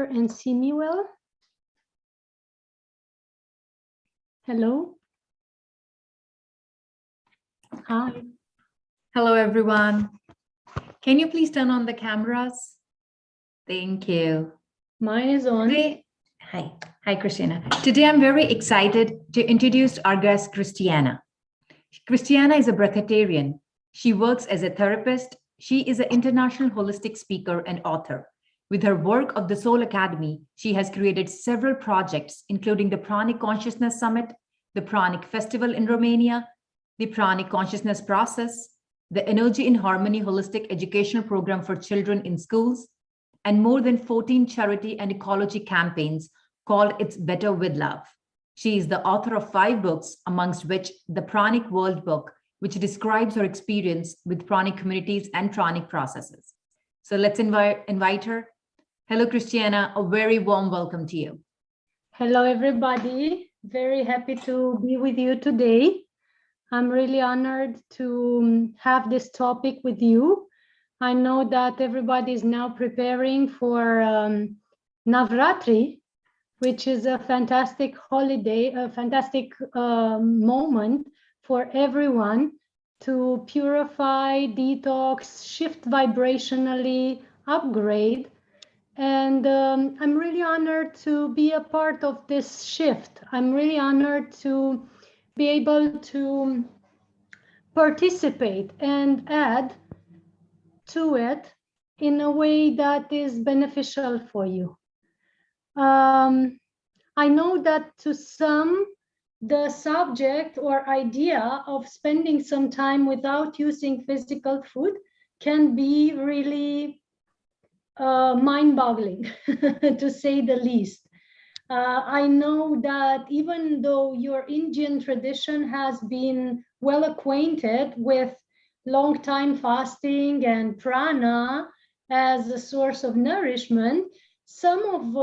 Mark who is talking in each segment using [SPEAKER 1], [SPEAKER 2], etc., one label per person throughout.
[SPEAKER 1] and see me well? Hello? Hi.
[SPEAKER 2] Hello, everyone. Can you please turn on the cameras? Thank you.
[SPEAKER 1] Mine is on.
[SPEAKER 2] Hi, Christiana. Today, I'm very excited to introduce our guest, Christiana. Christiana is a breatharian. She works as a therapist. She is an international holistic speaker and author. With her work of the Soul Academy, she has created several projects, including the Pranic Consciousness Summit, the Pranic Festival in Romania, the Pranic Consciousness Process, the Energy in Harmony Holistic Educational Program for Children in Schools, and more than 14 charity and ecology campaigns called It's Better with Love. She is the author of 5 books, amongst which the Pranic World book, which describes her experience with pranic communities and pranic processes. So let's invite her. Hello, Christiana. A very warm welcome to you.
[SPEAKER 1] Hello, everybody. Very happy to be with you today. I'm really honored to have this topic with you. I know that everybody is now preparing for Navratri, which is a fantastic holiday, a fantastic moment for everyone to purify, detox, shift vibrationally, upgrade. And I'm really honored to be a part of this shift. I'm really honored to be able to participate and add to it in a way that is beneficial for you. I know that to some, the subject or idea of spending some time without using physical food can be really mind-boggling, to say the least. I know that even though your Indian tradition has been well acquainted with long time fasting and prana as a source of nourishment, some of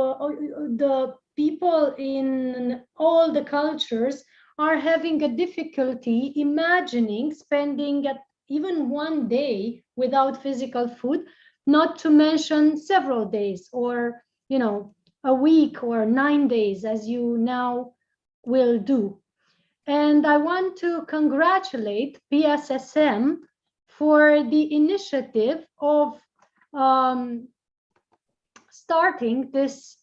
[SPEAKER 1] the people in all the cultures are having a difficulty imagining spending even one day without physical food, not to mention several days or, a week or 9 days, as you now will do. And I want to congratulate PSSM for the initiative of starting this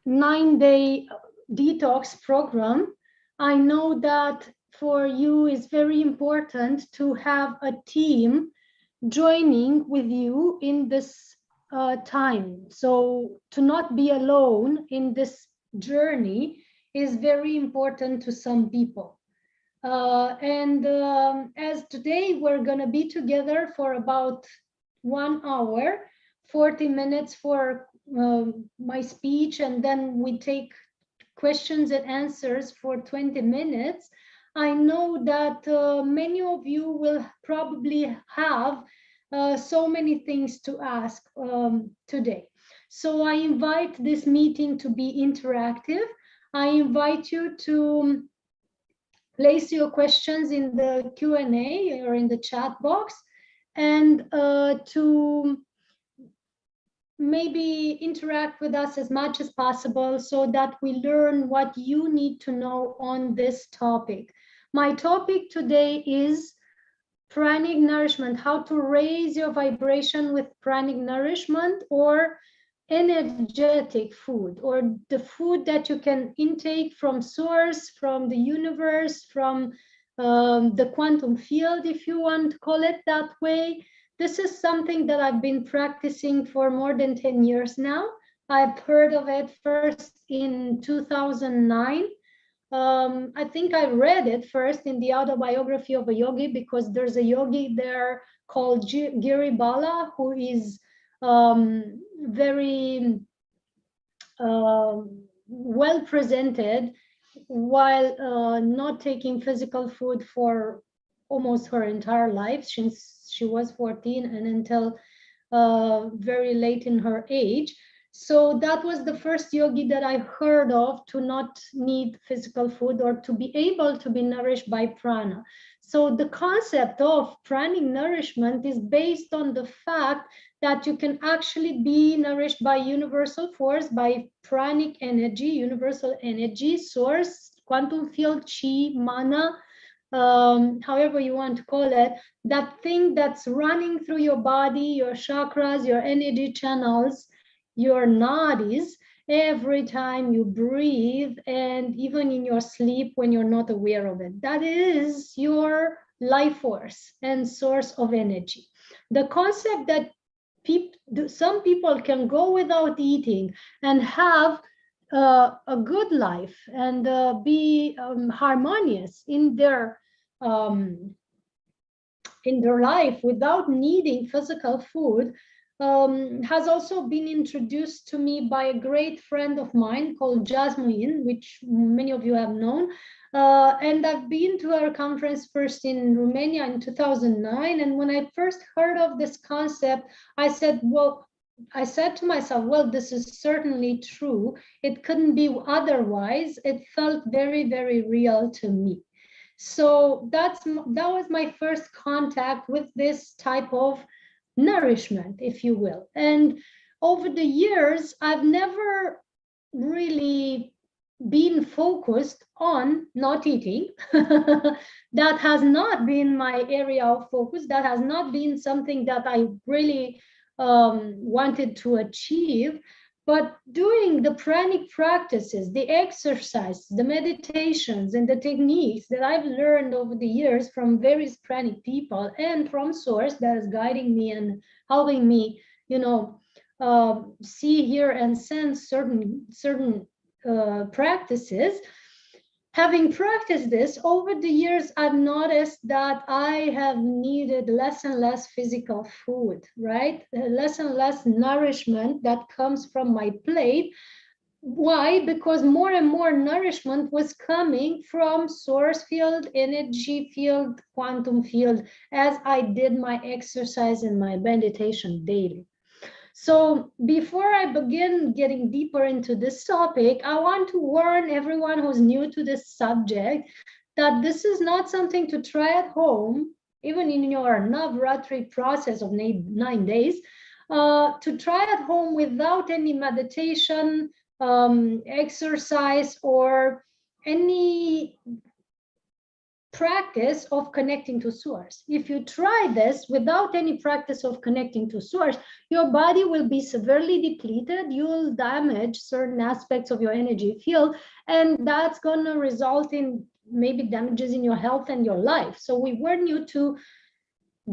[SPEAKER 1] 9-day detox program. I know that for you it's very important to have a team joining with you in this time. So to not be alone in this journey is very important to some people. As today we're going to be together for about 1 hour, 40 minutes for my speech, and then we take questions and answers for 20 minutes. I know that many of you will probably have so many things to ask today. So I invite this meeting to be interactive. I invite you to place your questions in the Q&A or in the chat box, and to maybe interact with us as much as possible so that we learn what you need to know on this topic. My topic today is pranic nourishment, how to raise your vibration with pranic nourishment, or energetic food, or the food that you can intake from source, from the universe, from the quantum field, if you want to call it that way. This is something that I've been practicing for more than 10 years now. I've heard of it first in 2009. I think I read it first in the autobiography of a yogi, because there's a yogi there called Giri Bala, who is very well presented while not taking physical food for almost her entire life, since she was 14 and until very late in her age. So that was the first yogi that I heard of to not need physical food or to be able to be nourished by prana. So the concept of pranic nourishment is based on the fact that you can actually be nourished by universal force, by pranic energy, universal energy, source, quantum field, chi, mana, however you want to call it, that thing that's running through your body, your chakras, your energy channels, your nadis, every time you breathe, and even in your sleep when you're not aware of it. That is your life force and source of energy. The concept that some people can go without eating and have a good life and be harmonious um, in their life without needing physical food has also been introduced to me by a great friend of mine called Jasmine, which many of you have known. And I've been to her conference first in Romania in 2009. And when I first heard of this concept, I said to myself, well, this is certainly true. It couldn't be otherwise. It felt very, very real to me. So that was my first contact with this type of nourishment, if you will. And over the years, I've never really been focused on not eating. That has not been my area of focus. That has not been something that I really wanted to achieve. But doing the pranic practices, the exercises, the meditations, and the techniques that I've learned over the years from various pranic people and from Source that is guiding me and helping me, see, hear, and sense certain practices. Having practiced this over the years, I've noticed that I have needed less and less physical food, right? Less and less nourishment that comes from my plate. Why? Because more and more nourishment was coming from source field, energy field, quantum field, as I did my exercise and my meditation daily. So before I begin getting deeper into this topic, I want to warn everyone who's new to this subject that this is not something to try at home, even in your Navratri process of 9 days, to try at home without any meditation, exercise, or any practice of connecting to source. If you try this without any practice of connecting to source, your body will be severely depleted. You will damage certain aspects of your energy field, and that's going to result in maybe damages in your health and your life. So we warn you to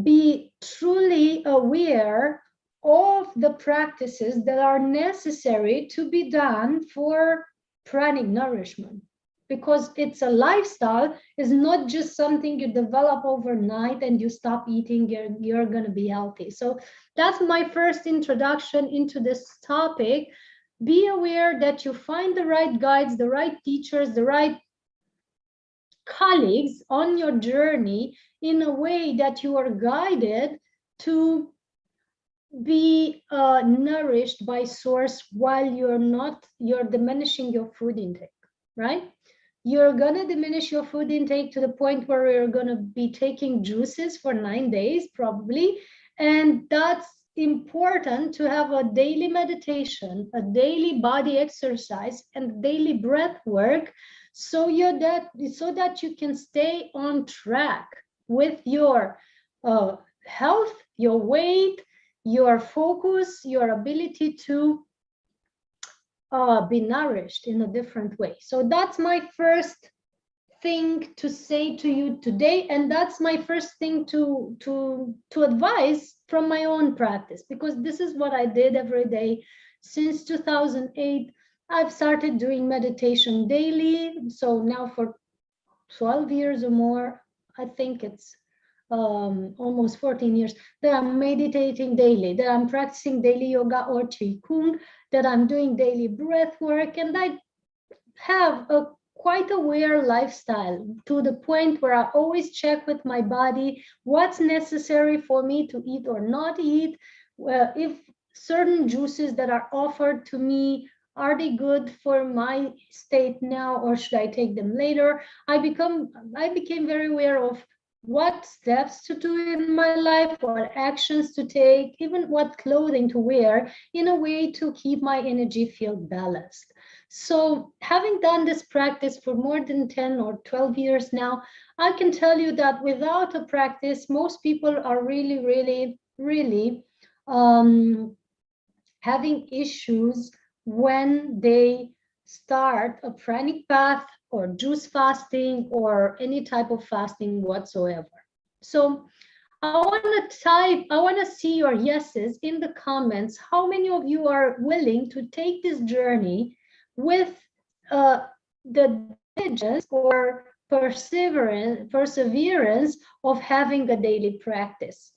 [SPEAKER 1] be truly aware of the practices that are necessary to be done for pranic nourishment. Because it's a lifestyle, is not just something you develop overnight and you stop eating, you're going to be healthy. So that's my first introduction into this topic. Be aware that you find the right guides, the right teachers, the right colleagues on your journey in a way that you are guided to be nourished by source while you're diminishing your food intake, right? You're going to diminish your food intake to the point where you're going to be taking juices for 9 days, probably. And that's important to have a daily meditation, a daily body exercise, and daily breath work so that you can stay on track with your health, your weight, your focus, your ability to be nourished in a different way. So that's my first thing to say to you today, and that's my first thing to advise from my own practice, because this is what I did every day since 2008. I've started doing meditation daily, so now for 12 years or more, I think it's almost 14 years, that I'm meditating daily, that I'm practicing daily yoga or qigong, that I'm doing daily breath work, and I have a quite aware lifestyle to the point where I always check with my body what's necessary for me to eat or not eat. If certain juices that are offered to me, are they good for my state now, or should I take them later? I became very aware of what steps to do in my life, what actions to take, even what clothing to wear in a way to keep my energy field balanced. So having done this practice for more than 10 or 12 years now, I can tell you that without a practice, most people are really having issues when they start a pranic path or juice fasting or any type of fasting whatsoever. So I want to see your yeses in the comments. How many of you are willing to take this journey with the diligence or perseverance of having a daily practice?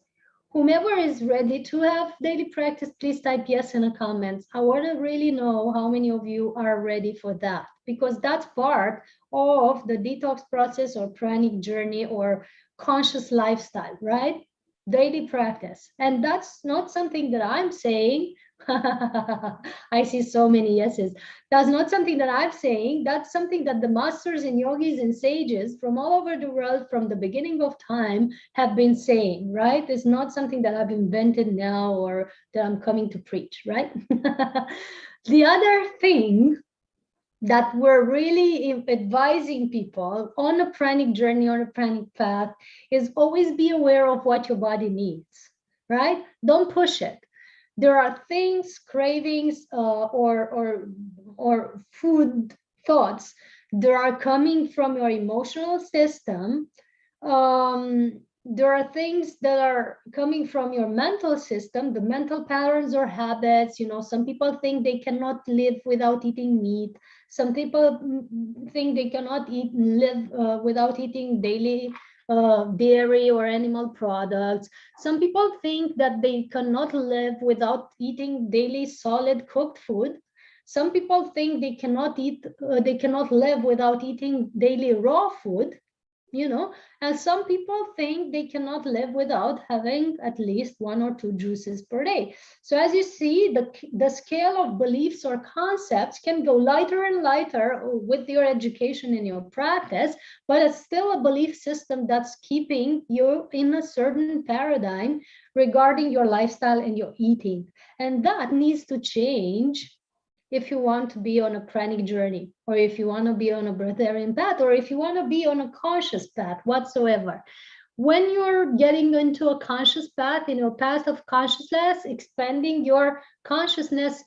[SPEAKER 1] Whomever is ready to have daily practice, please type yes in the comments. I want to really know how many of you are ready for that, because that's part of the detox process or pranic journey or conscious lifestyle, right? Daily practice. And that's not something that I'm saying. I see so many yeses. That's not something that I'm saying. That's something that the masters and yogis and sages from all over the world from the beginning of time have been saying, right? It's not something that I've invented now or that I'm coming to preach, right? The other thing that we're really advising people on a pranic journey, on a pranic path, is always be aware of what your body needs, right? Don't push it. There are things, cravings, or food thoughts that are coming from your emotional system. There are things that are coming from your mental system, the mental patterns or habits. You know, some people think they cannot live without eating meat. Some people think they cannot live without eating daily dairy or animal products. Some people think that they cannot live without eating daily solid cooked food. Some people think they cannot they cannot live without eating daily raw food, you know, and some people think they cannot live without having at least 1 or 2 juices per day. So as you see, the scale of beliefs or concepts can go lighter and lighter with your education and your practice, but it's still a belief system that's keeping you in a certain paradigm regarding your lifestyle and your eating. And that needs to change if you want to be on a pranic journey, or if you want to be on a breatharian path, or if you want to be on a conscious path whatsoever. When you're getting into a conscious path, in a path of consciousness, expanding your consciousness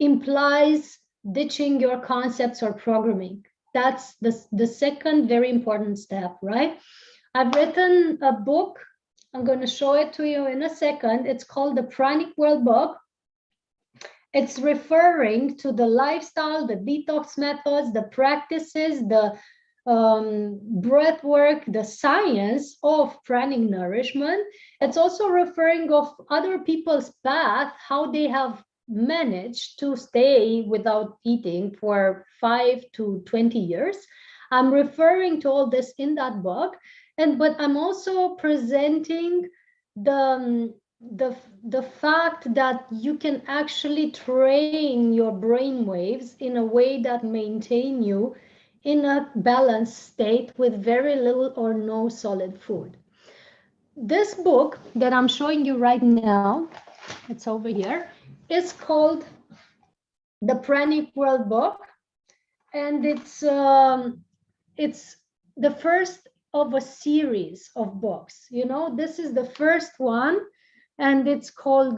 [SPEAKER 1] implies ditching your concepts or programming. That's the second very important step, right? I've written a book. I'm going to show it to you in a second. It's called the Pranic World Book. It's referring to the lifestyle, the detox methods, the practices, the breath work, the science of pranic nourishment. It's also referring of other people's path, how they have managed to stay without eating for 5 to 20 years. I'm referring to all this in that book, but I'm also presenting the fact that you can actually train your brain waves in a way that maintain you in a balanced state with very little or no solid food. This book that I'm showing you right now, it's over here, is called the Pranic World Book, and it's the first of a series of books. You know, this is the first one, and it's called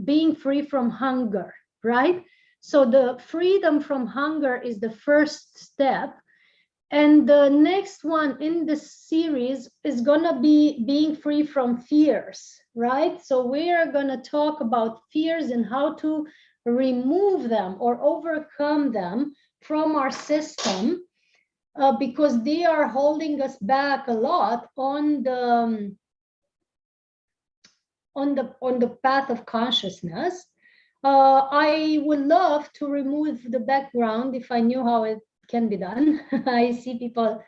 [SPEAKER 1] Being Free from Hunger, right? So the freedom from hunger is the first step. And the next one in the series is gonna be being free from fears, right? So we are gonna talk about fears and how to remove them or overcome them from our system, because they are holding us back a lot on the path of consciousness. I would love to remove the background if I knew how it can be done. I see people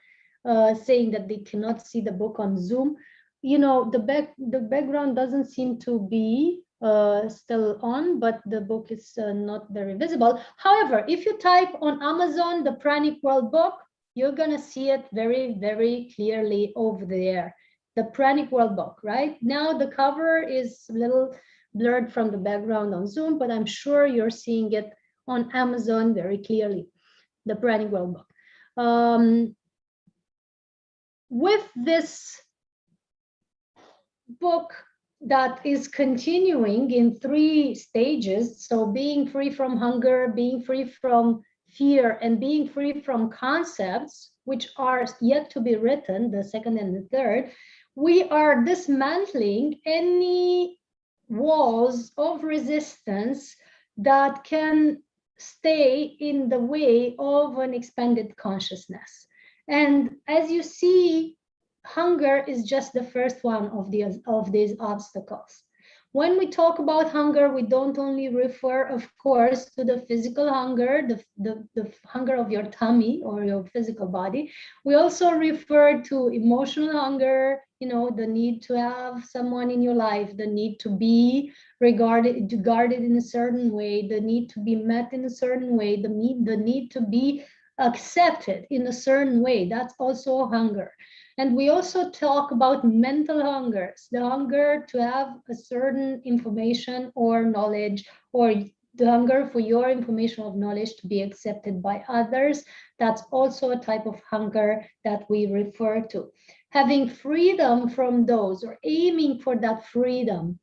[SPEAKER 1] saying that they cannot see the book on Zoom. You know, the background doesn't seem to be still on, but the book is not very visible. However, if you type on Amazon the Pranic World Book, You're going to see it very, very clearly over there. The Pranic World Book, right? Now the cover is a little blurred from the background on Zoom, but I'm sure you're seeing it on Amazon very clearly, the Pranic World Book. With this book that is continuing in 3 stages, so being free from hunger, being free from fear, and being free from concepts, which are yet to be written, the second and the third, we are dismantling any walls of resistance that can stay in the way of an expanded consciousness. And as you see, hunger is just the first one of these obstacles. When we talk about hunger, we don't only refer, of course, to the physical hunger, the hunger of your tummy or your physical body. We also refer to emotional hunger, you know, the need to have someone in your life, the need to be regarded in a certain way, the need to be met in a certain way, the need to be accepted in a certain way. That's also hunger. And we also talk about mental hungers, the hunger to have a certain information or knowledge, or the hunger for your information or knowledge to be accepted by others. That's also a type of hunger that we refer to. Having freedom from those, or aiming for that freedom,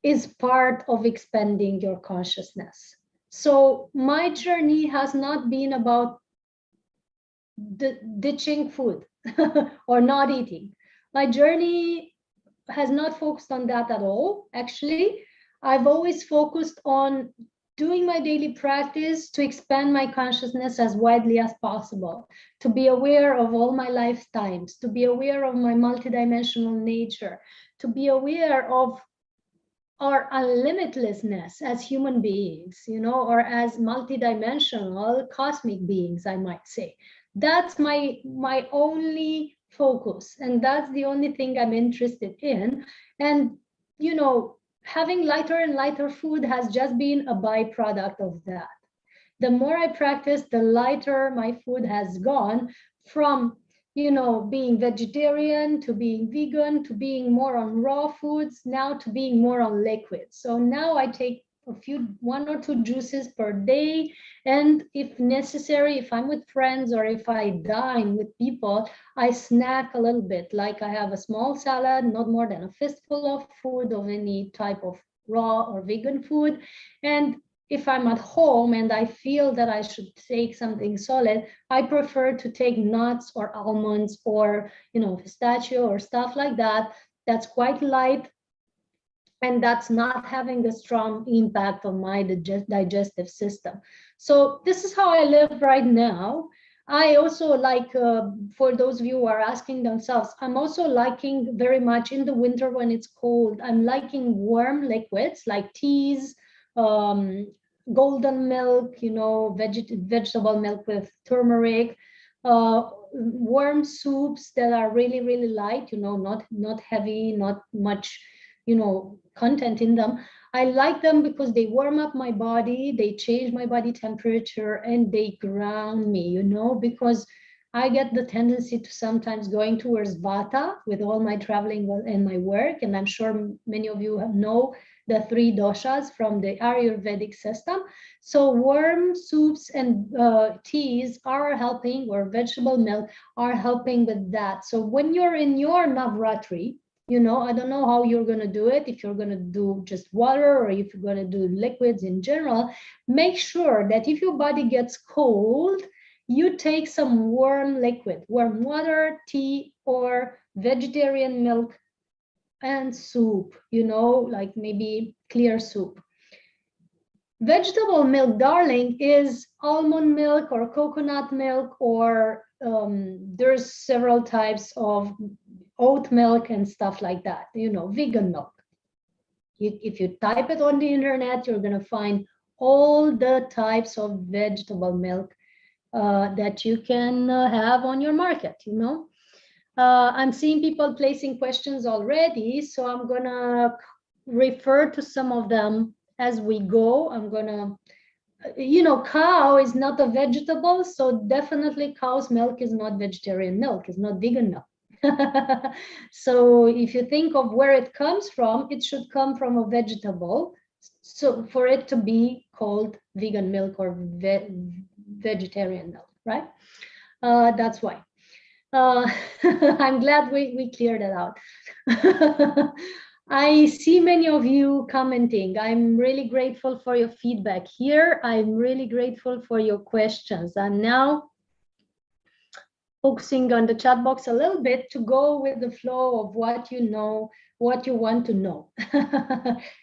[SPEAKER 1] is part of expanding your consciousness. So my journey has not been about ditching food or not eating. My journey has not focused on that at all. Actually, I've always focused on doing my daily practice to expand my consciousness as widely as possible, to be aware of all my lifetimes, to be aware of my multidimensional nature, to be aware of our unlimitlessness as human beings, you know, or as multidimensional cosmic beings, I might say. That's my only focus, and that's the only thing I'm interested in. And, you know, having lighter and lighter food has just been a byproduct of that. The more I practice, the lighter my food has gone, from, you know, being vegetarian to being vegan to being more on raw foods, now to being more on liquids. So now I take one or two juices per day, and if necessary, if I'm with friends or if I dine with people, I snack a little bit, like I have a small salad, not more than a fistful of food of any type of raw or vegan food. And if I'm at home and I feel that I should take something solid, I prefer to take nuts or almonds or, you know, pistachio or stuff like that. That's quite light, and that's not having a strong impact on my digestive system. So this is how I live right now. I also like, for those of you who are asking themselves, I'm also liking very much in the winter when it's cold, I'm liking warm liquids like teas, golden milk, you know, vegetable milk with turmeric, warm soups that are really, really light, you know, not heavy, not much, you know, content in them. I like them because they warm up my body, they change my body temperature, and they ground me, you know, because I get the tendency to sometimes going towards Vata with all my traveling and my work. And I'm sure many of you know the 3 doshas from the Ayurvedic system. So warm soups and teas are helping, or vegetable milk are helping with that. So when you're in your Navratri, you know, I don't know how you're going to do it, if you're going to do just water or if you're going to do liquids in general, make sure that if your body gets cold, you take some warm liquid, warm water, tea, or vegetarian milk and soup, you know, like maybe clear soup. Vegetable milk, darling, is almond milk or coconut milk, or there's several types of oat milk and stuff like that, you know, vegan milk. If you type it on the internet, you're going to find all the types of vegetable milk that you can have on your market, you know. I'm seeing people placing questions already, so I'm going to refer to some of them as we go. I'm going to you know, cow is not a vegetable, so definitely cow's milk is not vegetarian milk, it's not vegan milk. So if you think of where it comes from, it should come from a vegetable, so for it to be called vegan milk or vegetarian milk, right? That's why. I'm glad we cleared it out. I see many of you commenting. I'm really grateful for your feedback here. I'm really grateful for your questions. I'm now focusing on the chat box a little bit to go with the flow of what you know, what you want to know.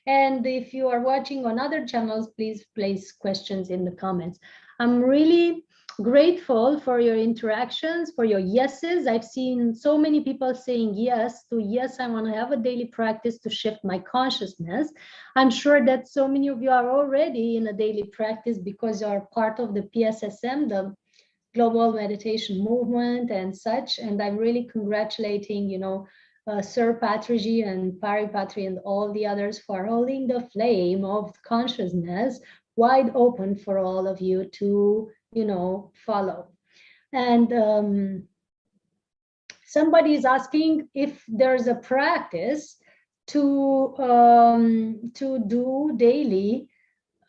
[SPEAKER 1] And if you are watching on other channels, please place questions in the comments. I'm really grateful for your interactions, for your yeses. I've seen so many people saying yes to yes, I want to have a daily practice to shift my consciousness. I'm sure that so many of you are already in a daily practice because you are part of the PSSM, the global meditation movement and such. And I'm really congratulating, you know, Sir Patriji and Paripatri and all the others for holding the flame of consciousness wide open for all of you to, you know, follow. And somebody is asking if there's a practice to do daily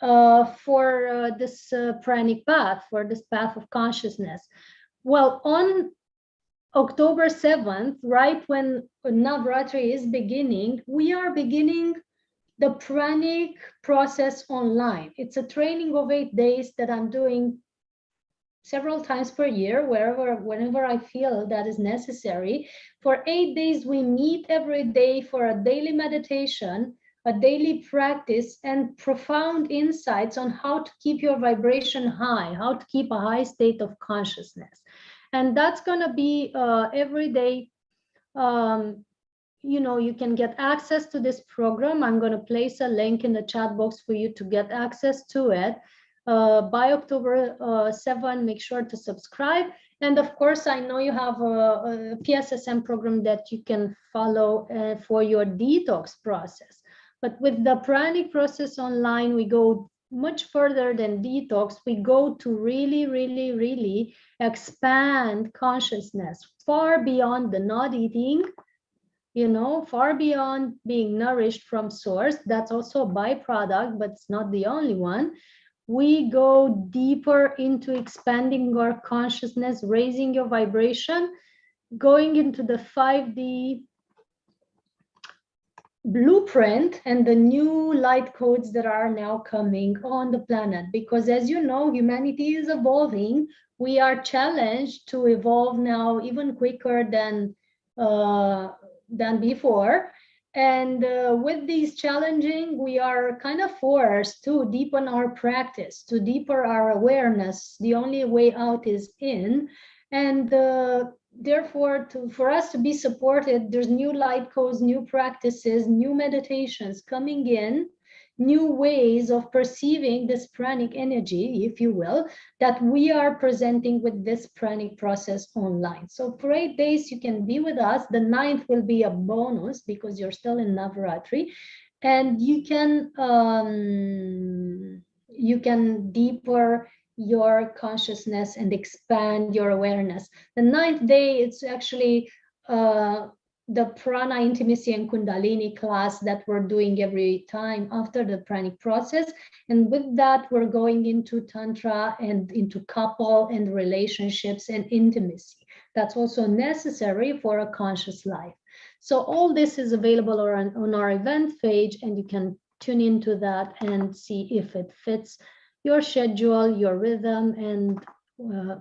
[SPEAKER 1] for this pranic path, for this path of consciousness. Well, on October 7th, right when Navratri is beginning, we are beginning the pranic process online. It's a training of 8 days that I'm doing several times per year, whenever I feel that is necessary. For 8 days, we meet every day for a daily meditation, a daily practice, and profound insights on how to keep your vibration high, how to keep a high state of consciousness. And that's going to be every day. You know, you can get access to this program. I'm going to place a link in the chat box for you to get access to it. By October 7, make sure to subscribe. And of course, I know you have a PSSM program that you can follow for your detox process. But with the pranic process online, we go much further than detox. We go to really, really, really expand consciousness far beyond the not eating, you know, far beyond being nourished from source. That's also a byproduct, but it's not the only one. We go deeper into expanding our consciousness, raising your vibration, going into the 5D blueprint and the new light codes that are now coming on the planet. Because as you know, humanity is evolving. We are challenged to evolve now even quicker than before. And with these challenging, we are kind of forced to deepen our practice, to deepen our awareness. The only way out is in. And therefore, for us to be supported, there's new light codes, new practices, new meditations coming in, new ways of perceiving this pranic energy, if you will, that we are presenting with this pranic process online. So for 8 days, you can be with us. The 9th will be a bonus because you're still in Navaratri, and you can deeper your consciousness and expand your awareness. The 9th day, it's actually the prana intimacy and kundalini class that we're doing every time after the pranic process. And with that, we're going into tantra and into couple and relationships and intimacy. That's also necessary for a conscious life. So all this is available on our event page, and you can tune into that and see if it fits your schedule, your rhythm, and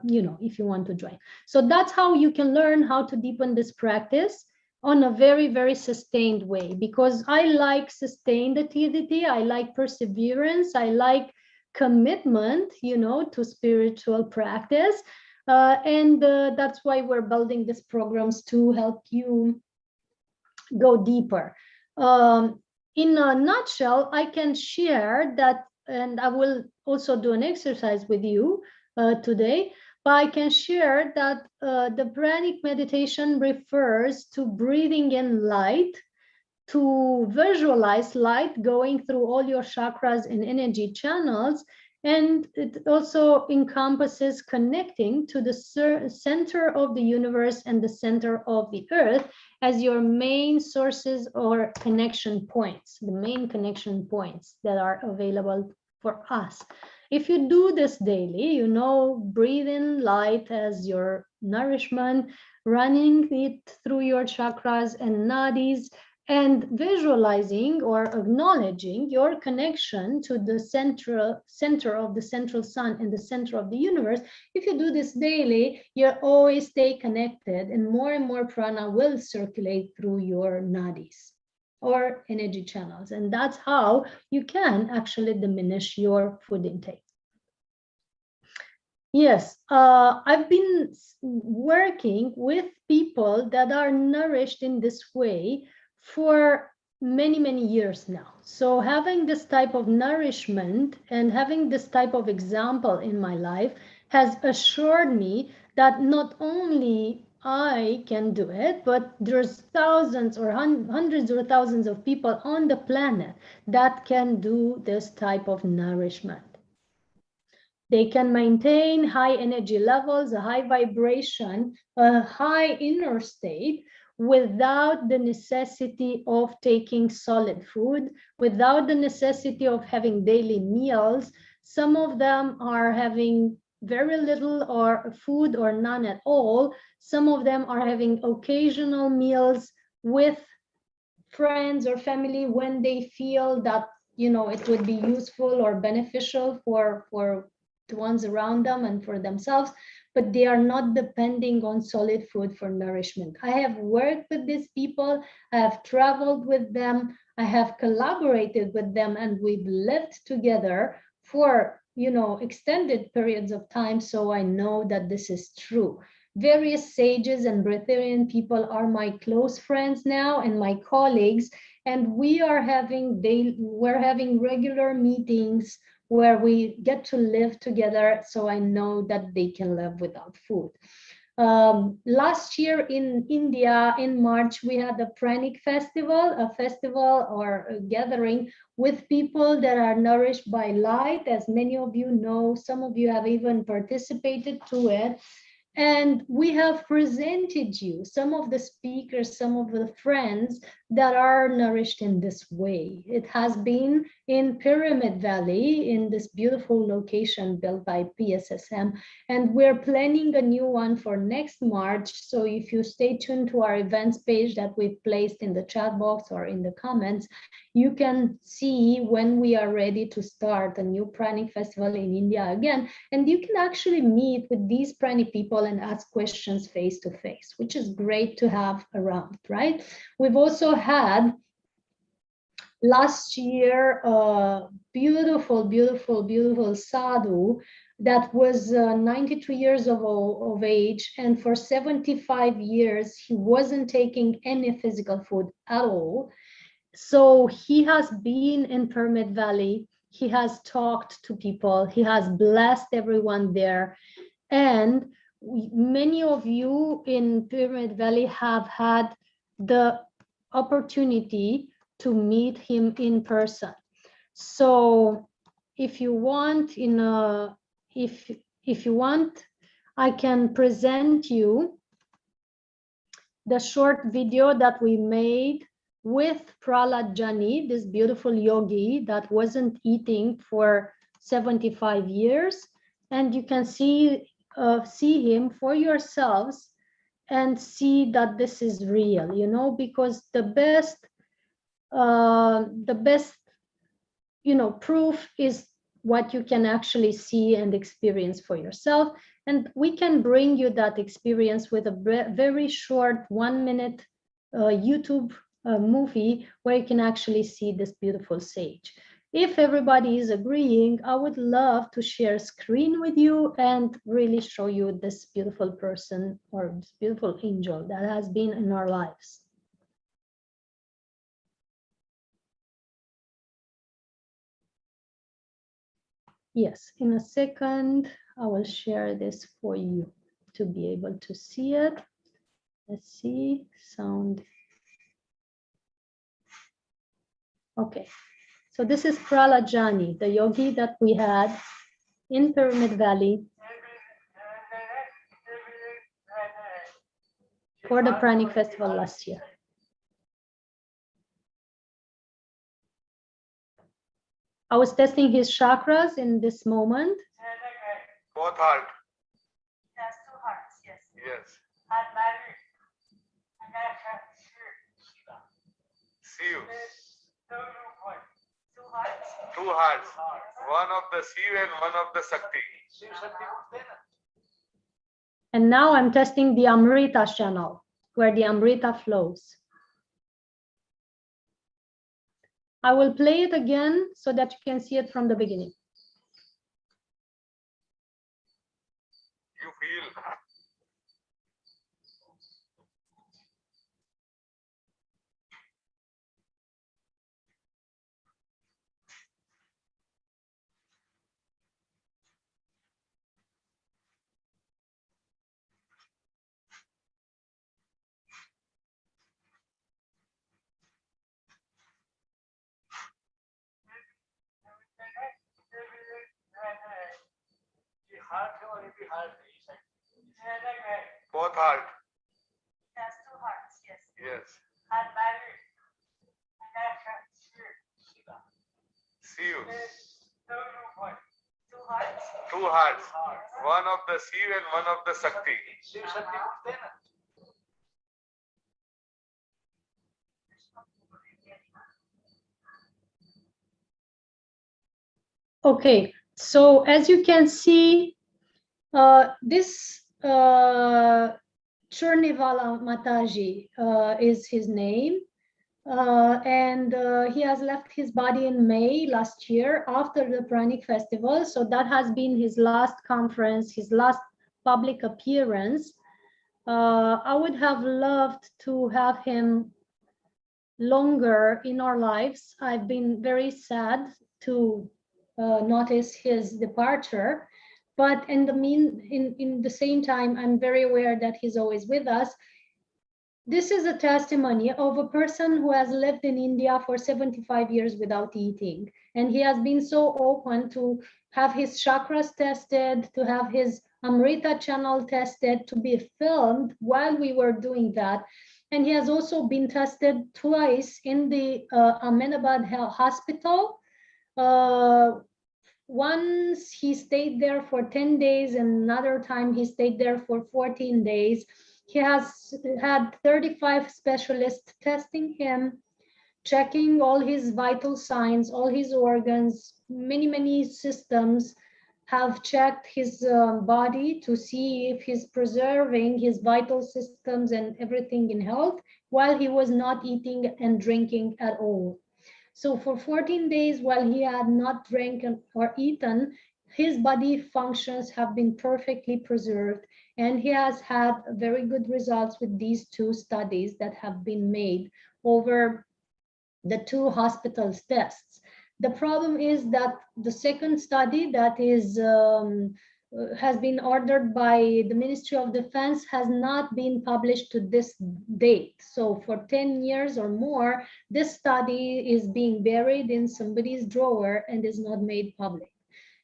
[SPEAKER 1] you know, if you want to join. So that's how you can learn how to deepen this practice on a very, very sustained way, because I like sustained activity, I like perseverance, I like commitment, you know, to spiritual practice. And that's why we're building these programs to help you go deeper. In a nutshell, I can share that, and I will also do an exercise with you today, but I can share that the pranic meditation refers to breathing in light, to visualize light going through all your chakras and energy channels, And it also encompasses connecting to the center of the universe and the center of the earth as your main sources or connection points, the main connection points that are available for us. If you do this daily, you know, breathe in light as your nourishment, running it through your chakras and nadis, and visualizing or acknowledging your connection to the center of the central sun and the center of the universe. If you do this daily, you'll always stay connected, and more prana will circulate through your nadis or energy channels. And that's how you can actually diminish your food intake. Yes, I've been working with people that are nourished in this way for many years now. So having this type of nourishment and having this type of example in my life has assured me that not only I can do it, but there's thousands or hundreds or thousands of people on the planet that can do this type of nourishment. They can maintain high energy levels, a high vibration, a high inner state without the necessity of taking solid food, without the necessity of having daily meals. Some of them are having very little or food or none at all. Some of them are having occasional meals with friends or family when they feel that, you know, it would be useful or beneficial for the ones around them and for themselves, but they are not depending on solid food for nourishment. I have worked with these people, I have traveled with them, I have collaborated with them, and we've lived together for, you know, extended periods of time, so I know that this is true. Various sages and breatharian people are my close friends now and my colleagues, and we're having regular meetings where we get to live together, so I know that they can live without food. Last year in India, in March, we had the Pranic Festival, a festival or a gathering with people that are nourished by light. As many of you know, some of you have even participated to it. And we have presented you some of the speakers, some of the friends that are nourished in this way. It has been in Pyramid Valley, in this beautiful location built by PSSM. And we're planning a new one for next March. So if you stay tuned to our events page that we've placed in the chat box or in the comments, you can see when we are ready to start a new Pranic Festival in India again. And you can actually meet with these Pranic people and ask questions face to face, which is great to have around, right? We've also had last year a beautiful sadhu that was 92 years of age, and for 75 years he wasn't taking any physical food at all. So he has been in Pyramid Valley, he has talked to people, he has blessed everyone there, and many of you in Pyramid Valley have had the opportunity to meet him in person. So if you want, if you want, I can present you the short video that we made with Prahlad Jani, this beautiful yogi that wasn't eating for 75 years. And you can see him for yourselves and see that this is real, you know, because the best, you know, proof is what you can actually see and experience for yourself. And we can bring you that experience with a very short 1 minute YouTube movie where you can actually see this beautiful sage. If everybody is agreeing, I would love to share screen with you and really show you this beautiful person or this beautiful angel that has been in our lives. Yes, in a second, I will share this for you to be able to see it. Let's see, sound. Okay, so this is Prahlad Jani, the yogi that we had in Pyramid Valley for the Pranic Festival last year. I was testing his chakras in this moment.
[SPEAKER 3] Both heart. He has two hearts, yes. Yes. And married. See you. Two hearts. Two hearts. One of the Shiv and one of the Shakti.
[SPEAKER 1] And now I'm testing the Amrita channel, where the Amrita flows. I will play it again so that you can see it from the beginning.
[SPEAKER 3] You feel. Both heart. He has two hearts, yes. Yes. And married. See you. Two hearts. Two hearts. One of the Shiv and one of the Shakti.
[SPEAKER 1] Okay, so as you can see, this Churnivala Mataji is his name. And he has left his body in May last year after the Pranic Festival. So that has been his last conference, his last public appearance. I would have loved to have him longer in our lives. I've been very sad to notice his departure. But in the same time, I'm very aware that he's always with us. This is a testimony of a person who has lived in India for 75 years without eating. And he has been so open to have his chakras tested, to have his Amrita channel tested, to be filmed while we were doing that. And he has also been tested twice in the Ahmedabad Hospital. Once he stayed there for 10 days, and another time he stayed there for 14 days. He has had 35 specialists testing him, checking all his vital signs, all his organs. Many systems have checked his body to see if he's preserving his vital systems and everything in health while he was not eating and drinking at all. So for 14 days, while he had not drank or eaten, his body functions have been perfectly preserved. And he has had very good results with these two studies that have been made over the two hospitals tests. The problem is that the second study that is has been ordered by the Ministry of Defense has not been published to this date. So for 10 years or more, this study is being buried in somebody's drawer and is not made public.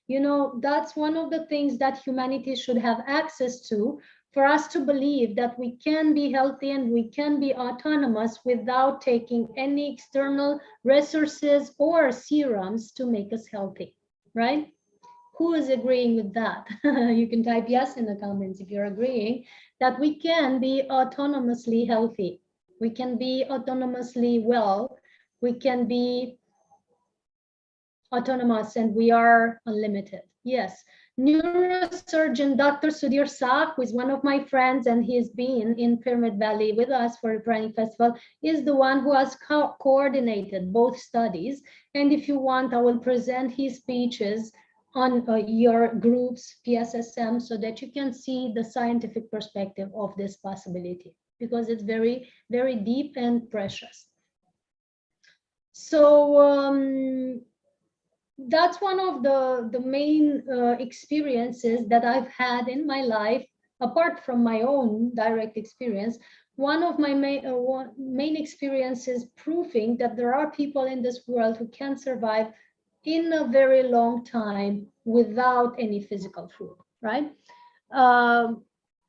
[SPEAKER 1] You know, that's one of the things that humanity should have access to, for us to believe that we can be healthy and we can be autonomous without taking any external resources or serums to make us healthy, right? Who is agreeing with that? You can type yes in the comments if you're agreeing that we can be autonomously healthy. We can be autonomously well. We can be autonomous and we are unlimited. Yes. Neurosurgeon Dr. Sudhir Sak, who is one of my friends and he's been in Pyramid Valley with us for the Pranic Festival, is the one who has coordinated both studies. And if you want, I will present his speeches on your group's PSSM so that you can see the scientific perspective of this possibility, because it's very, very deep and precious. So that's one of the main experiences that I've had in my life, apart from my own direct experience. One of my main experiences proving that there are people in this world who can survive in a very long time without any physical food, right?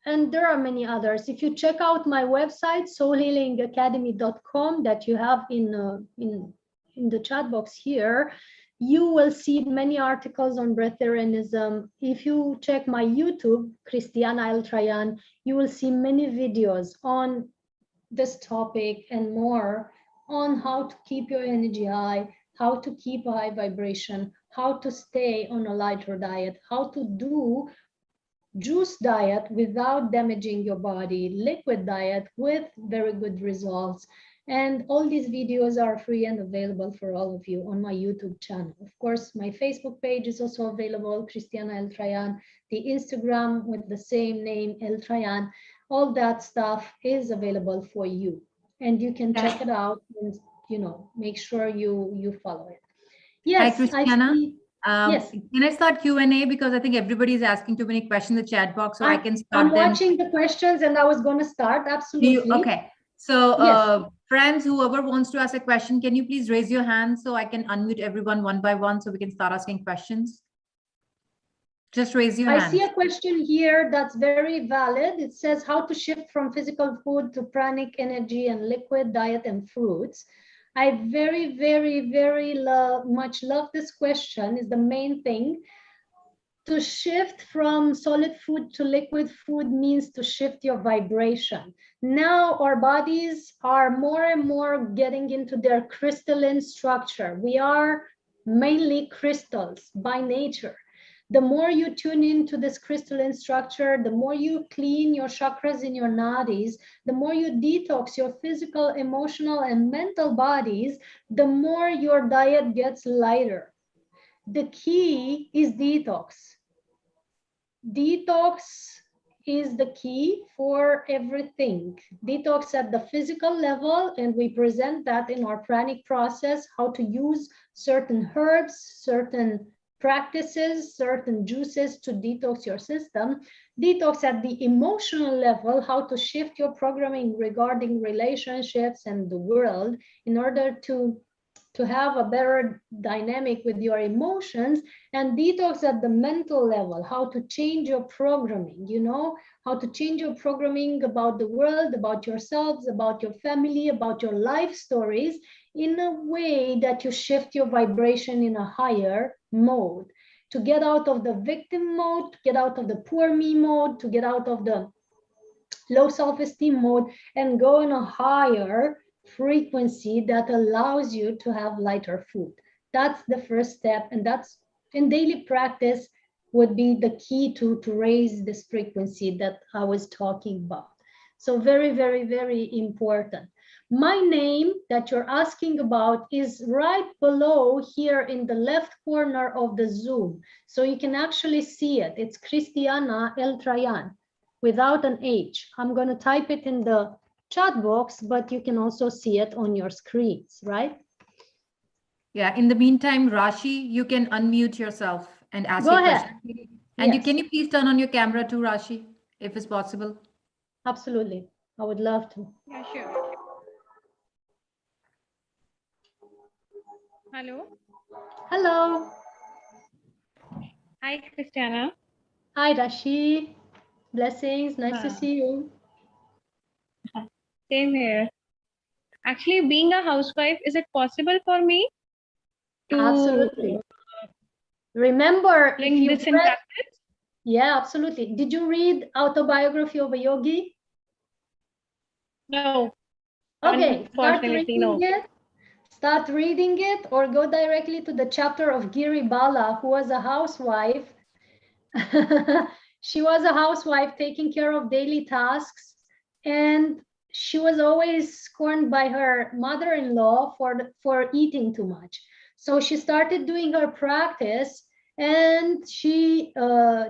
[SPEAKER 1] And there are many others. If you check out my website, soulhealingacademy.com, that you have in the chat box here, you will see many articles on breatharianism. If you check my YouTube, Christiana El Trayan, you will see many videos on this topic and more, on how to keep your energy high, how to keep a high vibration, how to stay on a lighter diet, how to do juice diet without damaging your body, liquid diet with very good results. And all these videos are free and available for all of you on my YouTube channel. Of course, my Facebook page is also available, Christiana El Trayan, the Instagram with the same name, El Trayan. All that stuff is available for you. And you can check it out and, you know, make sure you follow it. Yes,
[SPEAKER 2] hi, Christiana.
[SPEAKER 1] I see. Yes.
[SPEAKER 2] Can I start Q&A? Because I think everybody is asking too many questions in the chat box, so I can start
[SPEAKER 1] I'm
[SPEAKER 2] them.
[SPEAKER 1] watching the questions and I was going to start, absolutely.
[SPEAKER 2] Okay. So
[SPEAKER 1] yes.
[SPEAKER 2] Friends, whoever wants to ask a question, can you please raise your hand so I can unmute everyone one by one so we can start asking questions? Just raise your hand.
[SPEAKER 1] I see a question here that's very valid. It says how to shift from physical food to pranic energy and liquid diet and fruits. I very, very, very much love this question. Is the main thing. To shift from solid food to liquid food means to shift your vibration. Now our bodies are more and more getting into their crystalline structure. We are mainly crystals by nature. The more you tune into this crystalline structure, the more you clean your chakras in your nadis, the more you detox your physical, emotional, and mental bodies, the more your diet gets lighter. The key is detox. Detox is the key for everything. Detox at the physical level, and we present that in our pranic process, how to use certain herbs, certain practices, certain juices to detox your system. Detox at the emotional level, how to shift your programming regarding relationships and the world in order to have a better dynamic with your emotions. And detox at the mental level, how to change your programming, you know, how to change your programming about the world, about yourselves, about your family, about your life stories in a way that you shift your vibration in a higher mode, to get out of the victim mode, to get out of the poor me mode, to get out of the low self-esteem mode and go in a higher frequency that allows you to have lighter food. That's the first step, and that's in daily practice would be the key to raise this frequency that I was talking about. So very, very, very important. My name that you're asking about is right below here in the left corner of the Zoom. So you can actually see it. It's Christiana El Trayan without an H. I'm going to type it in the chat box, but you can also see it on your screens, right?
[SPEAKER 2] Yeah, in the meantime, Rashi, you can unmute yourself and ask
[SPEAKER 1] Go
[SPEAKER 2] your
[SPEAKER 1] ahead.
[SPEAKER 2] question. And
[SPEAKER 1] Yes.
[SPEAKER 2] can you please turn on your camera too, Rashi, if it's possible?
[SPEAKER 1] Absolutely. I would love to.
[SPEAKER 4] Yeah, sure. Hello.
[SPEAKER 1] Hello.
[SPEAKER 4] Hi, Christiana.
[SPEAKER 1] Hi, Rashi. Blessings. Nice to see you.
[SPEAKER 4] Same here. Actually, being a housewife, is it possible for me to
[SPEAKER 1] Absolutely. Remember, if
[SPEAKER 4] bring
[SPEAKER 1] you
[SPEAKER 4] this in practice?
[SPEAKER 1] Yeah, absolutely. Did you read Autobiography of a Yogi?
[SPEAKER 4] No.
[SPEAKER 1] Okay, start
[SPEAKER 4] Unfortunately,
[SPEAKER 1] reading
[SPEAKER 4] no.
[SPEAKER 1] it. Start reading it, or go directly to the chapter of Giri Bala, who was a housewife. She was a housewife taking care of daily tasks, and she was always scorned by her mother-in-law for eating too much. So she started doing her practice, and she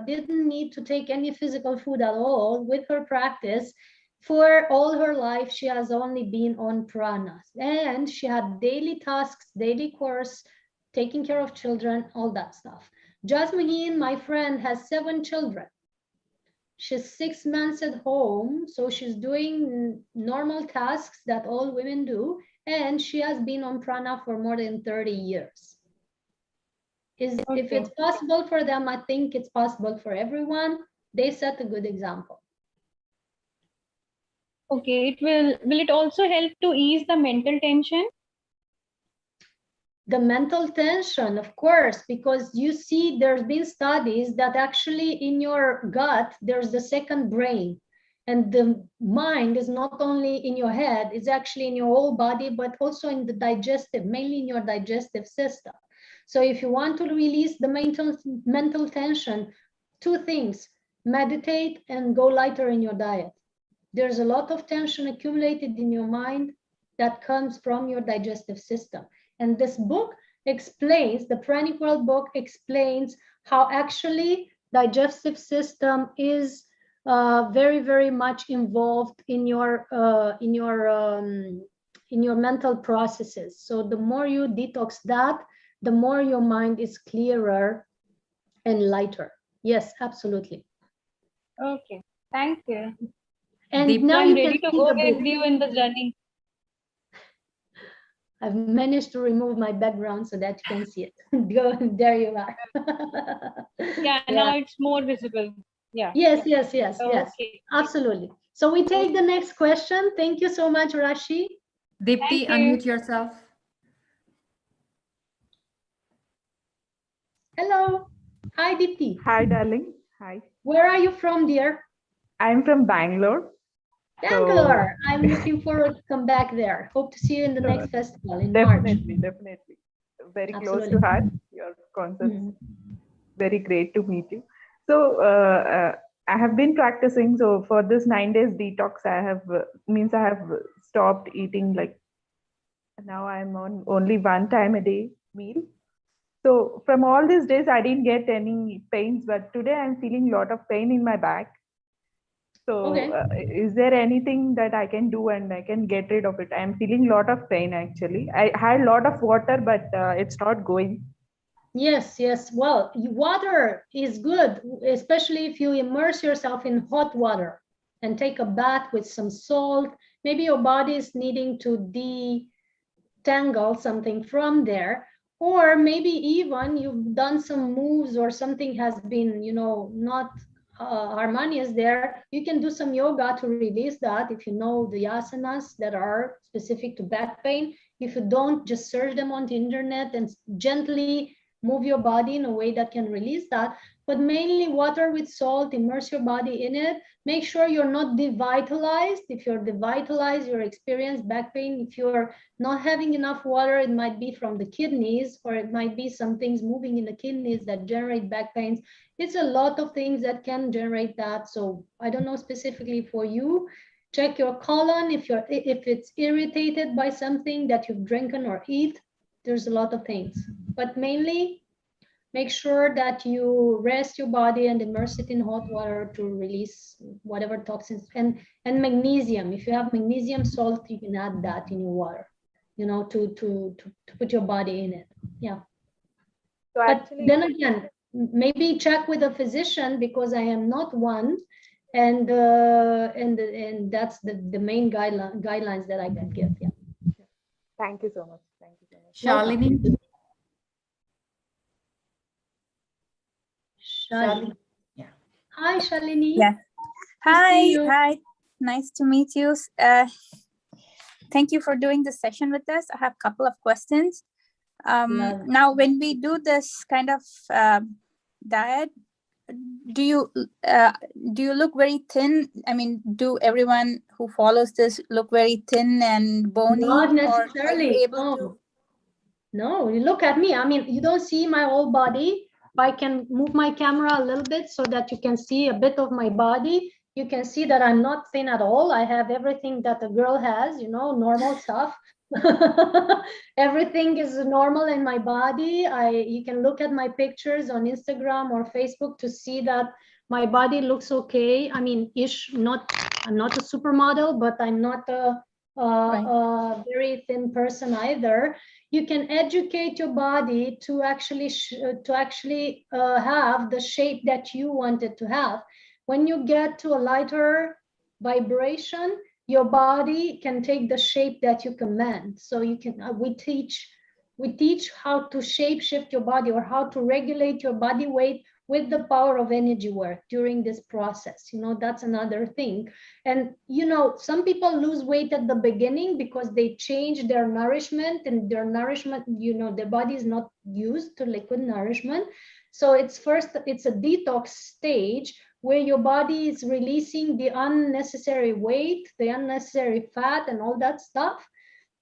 [SPEAKER 1] didn't need to take any physical food at all with her practice. For all her life, she has only been on pranas, and she had daily tasks, daily course, taking care of children, all that stuff. Jasmine, my friend, has 7 children. She's 6 months at home, so she's doing normal tasks that all women do, and she has been on prana for more than 30 years. If it's possible for them, I think it's possible for everyone. They set a good example.
[SPEAKER 4] Okay, will it also help to ease the mental tension?
[SPEAKER 1] The mental tension, of course, because you see there's been studies that actually in your gut, there's the second brain. And the mind is not only in your head, it's actually in your whole body, but also in the digestive, mainly in your digestive system. So if you want to release the mental tension, two things: meditate and go lighter in your diet. There's a lot of tension accumulated in your mind that comes from your digestive system. And this book explains, the Pranic World book explains how actually digestive system is very, very much involved in your mental processes. So the more you detox that, the more your mind is clearer and lighter. Yes, absolutely.
[SPEAKER 4] Okay, thank you.
[SPEAKER 1] And now
[SPEAKER 4] I'm
[SPEAKER 1] you
[SPEAKER 4] ready
[SPEAKER 1] can
[SPEAKER 4] to
[SPEAKER 1] see
[SPEAKER 4] go
[SPEAKER 1] the book.
[SPEAKER 4] with you in the journey.
[SPEAKER 1] I've managed to remove my background so that you can see it. There you are.
[SPEAKER 4] Yeah, now it's more visible. Yeah.
[SPEAKER 1] Yes.
[SPEAKER 4] Okay.
[SPEAKER 1] Absolutely. So we take the next question. Thank you so much, Rashi.
[SPEAKER 2] Dipti,
[SPEAKER 4] Thank you.
[SPEAKER 2] unmute yourself.
[SPEAKER 1] Hello. Hi, Dipti.
[SPEAKER 5] Hi, darling. Hi.
[SPEAKER 1] Where are you from, dear?
[SPEAKER 5] I'm from Bangalore.
[SPEAKER 1] Bangalore. I'm looking forward to come back there. Hope to see you in the next festival in March.
[SPEAKER 5] Definitely. Very close
[SPEAKER 1] Absolutely.
[SPEAKER 5] to heart. Your concepts.
[SPEAKER 1] Mhm.
[SPEAKER 5] Very great to meet you. So I have been practicing. So for this 9 days detox, I have stopped eating. Like now I'm on only one time a day meal. So from all these days, I didn't get any pains, but today I'm feeling a lot of pain in my back. So
[SPEAKER 1] Okay.
[SPEAKER 5] is there anything that I can do and I can get rid of it? I'm feeling a lot of pain actually. I had a lot of water, but it's not going.
[SPEAKER 1] Yes. Well, water is good, especially if you immerse yourself in hot water and take a bath with some salt. Maybe your body is needing to detangle something from there. Or maybe even you've done some moves or something has been, not harmonious there. You can do some yoga to release that if you know the asanas that are specific to back pain. If you don't, just search them on the internet and gently move your body in a way that can release that. But mainly water with salt, immerse your body in it. Make sure you're not devitalized. If you're devitalized, you experience back pain. If you're not having enough water, it might be from the kidneys, or it might be some things moving in the kidneys that generate back pains. It's a lot of things that can generate that. So I don't know specifically for you. Check your colon if it's irritated by something that you've drinking or eat. There's a lot of things, but mainly make sure that you rest your body and immerse it in hot water to release whatever toxins. And magnesium, if you have magnesium salt, you can add that in your water, to put your body in it. Yeah.
[SPEAKER 5] So
[SPEAKER 1] But
[SPEAKER 5] actually,
[SPEAKER 1] then again, maybe check with a physician, because I am not one, and that's the main guidelines that I can give. Yeah.
[SPEAKER 5] thank you so much. Thank you so much.
[SPEAKER 2] Shalini.
[SPEAKER 1] Shalini.
[SPEAKER 2] Yeah.
[SPEAKER 1] Hi, Shalini.
[SPEAKER 6] Yeah.
[SPEAKER 1] Nice to see
[SPEAKER 6] Hi.
[SPEAKER 1] you.
[SPEAKER 6] Hi. Nice to meet you. Thank you for doing this session with us. I have a couple of questions. Now, when we do this kind of diet, do you look very thin? I mean, do everyone who follows this look very thin and bony?
[SPEAKER 1] Not
[SPEAKER 6] Or are
[SPEAKER 1] necessarily.
[SPEAKER 6] you able to?
[SPEAKER 1] No, you look at me. I mean, you don't see my whole body. If I can move my camera a little bit so that you can see a bit of my body, you can see that I'm not thin at all. I have everything that a girl has, normal stuff. Everything is normal in my body. You can look at my pictures on Instagram or Facebook to see that my body looks okay. I mean, I'm not a supermodel, but I'm not a very thin person either. You can educate your body to actually have the shape that you want it to have. When you get to a lighter vibration, your body can take the shape that you command. So we teach We teach how to shape shift your body or how to regulate your body weight with the power of energy work during this process. That's another thing. And, some people lose weight at the beginning because they change their nourishment, and their nourishment, their body is not used to liquid nourishment. So it's a detox stage where your body is releasing the unnecessary weight, the unnecessary fat and all that stuff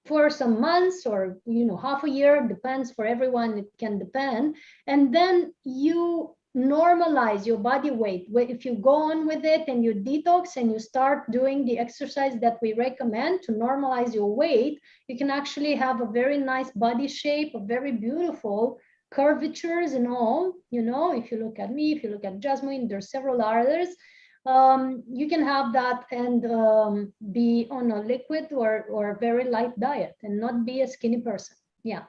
[SPEAKER 1] for some months or, half a year, depends for everyone, it can depend. And then you normalize your body weight. If you go on with it and you detox and you start doing the exercise that we recommend to normalize your weight, you can actually have a very nice body shape, a very beautiful curvatures and all. If you look at me, if you look at Jasmine, there's several others. You can have that and be on a liquid or very light diet and not be a skinny person. Yeah.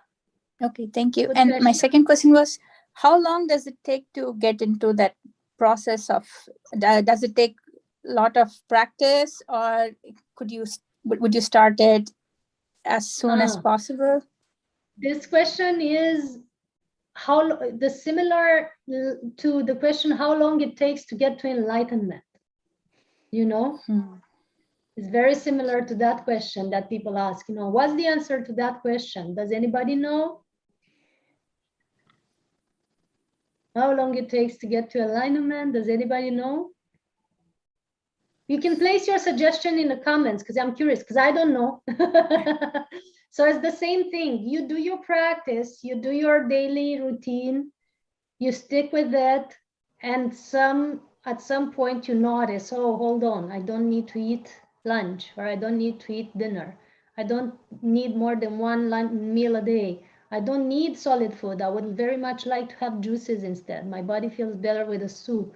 [SPEAKER 6] Okay, thank you.
[SPEAKER 1] Good
[SPEAKER 6] And
[SPEAKER 1] question.
[SPEAKER 6] my second question was, how long does it take to get into that process of, does it take a lot of practice, or would you start it as soon as possible?
[SPEAKER 1] This question is similar to the question how long it takes to get to enlightenment. It's very similar to that question that people ask. What's the answer to that question? Does anybody know? How long it takes to get to enlightenment? Does anybody know? You can place your suggestion in the comments because I'm curious, because I don't know. So it's the same thing. You do your practice, you do your daily routine, you stick with it, and at some point you notice, oh, hold on, I don't need to eat lunch, or I don't need to eat dinner. I don't need more than one meal a day. I don't need solid food. I would very much like to have juices instead. My body feels better with a soup.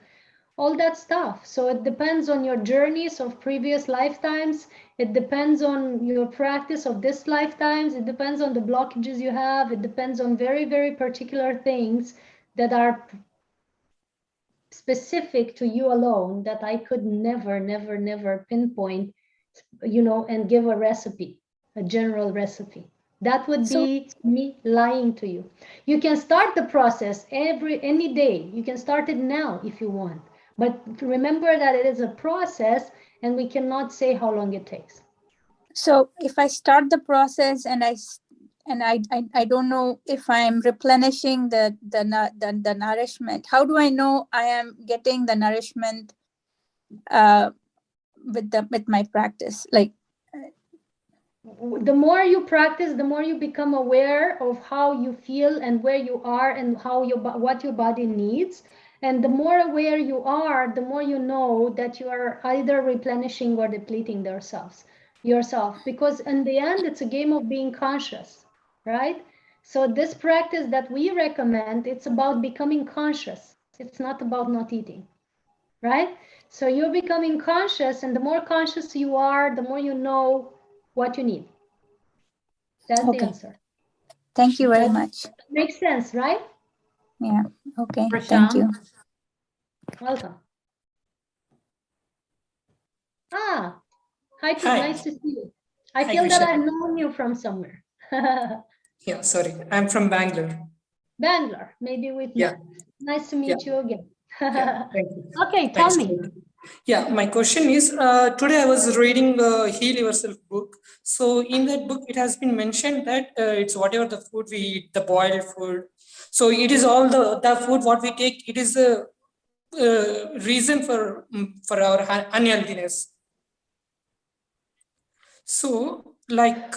[SPEAKER 1] All that stuff. So it depends on your journeys of previous lifetimes. It depends on your practice of this lifetimes. It depends on the blockages you have. It depends on very, very particular things that are specific to you alone that I could never pinpoint, and give a recipe, a general recipe. That would be me lying to you. You can start the process any day. You can start it now if you want. But remember that it is a process and we cannot say how long it takes.
[SPEAKER 6] So if I start the process and I don't know if I'm replenishing the nourishment, how do I know I am getting the nourishment with my practice? Like,
[SPEAKER 1] the more you practice, the more you become aware of how you feel and where you are and what your body needs. And the more aware you are, the more you know that you are either replenishing or depleting yourself. Because in the end, it's a game of being conscious, right? So this practice that we recommend, it's about becoming conscious. It's not about not eating, right? So you're becoming conscious, and the more conscious you are, the more you know what you need. That's the answer.
[SPEAKER 6] Thank you very much.
[SPEAKER 1] Makes sense, right?
[SPEAKER 6] Yeah. Okay.
[SPEAKER 2] Prashant.
[SPEAKER 6] Thank you.
[SPEAKER 1] Welcome. Hi, Pete.
[SPEAKER 7] Hi.
[SPEAKER 1] Nice to see you. I
[SPEAKER 7] Hi,
[SPEAKER 1] feel that
[SPEAKER 7] Krishna.
[SPEAKER 1] I've known you from somewhere.
[SPEAKER 7] Yeah, sorry. I'm from Bangalore.
[SPEAKER 1] Bangalore. Maybe we've
[SPEAKER 7] Yeah.
[SPEAKER 1] met. Nice to meet you again.
[SPEAKER 7] Yeah, thank you.
[SPEAKER 1] Okay, tell me.
[SPEAKER 7] Yeah, my question is, today I was reading Heal Yourself book. So in that book, it has been mentioned that it's whatever the food we eat, the boiled food. So it is all the food what we take. It is a reason for our unhealthiness. So, like,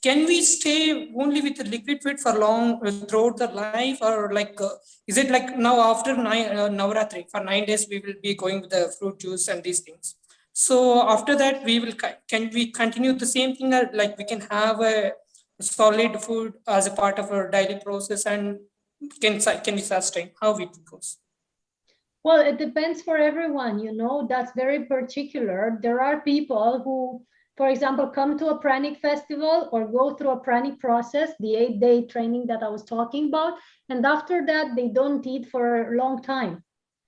[SPEAKER 7] can we stay only with the liquid food for long throughout the life, or like, is it like now after Navaratri for 9 days we will be going with the fruit juice and these things? So after that we will can we continue the same thing, or like we can have a solid food as a part of our daily process and can we sustain how it goes?
[SPEAKER 1] Well, it depends for everyone, that's very particular. There are people who, for example, come to a Pranic festival or go through a Pranic process, the 8-day training that I was talking about. And after that, they don't eat for a long time.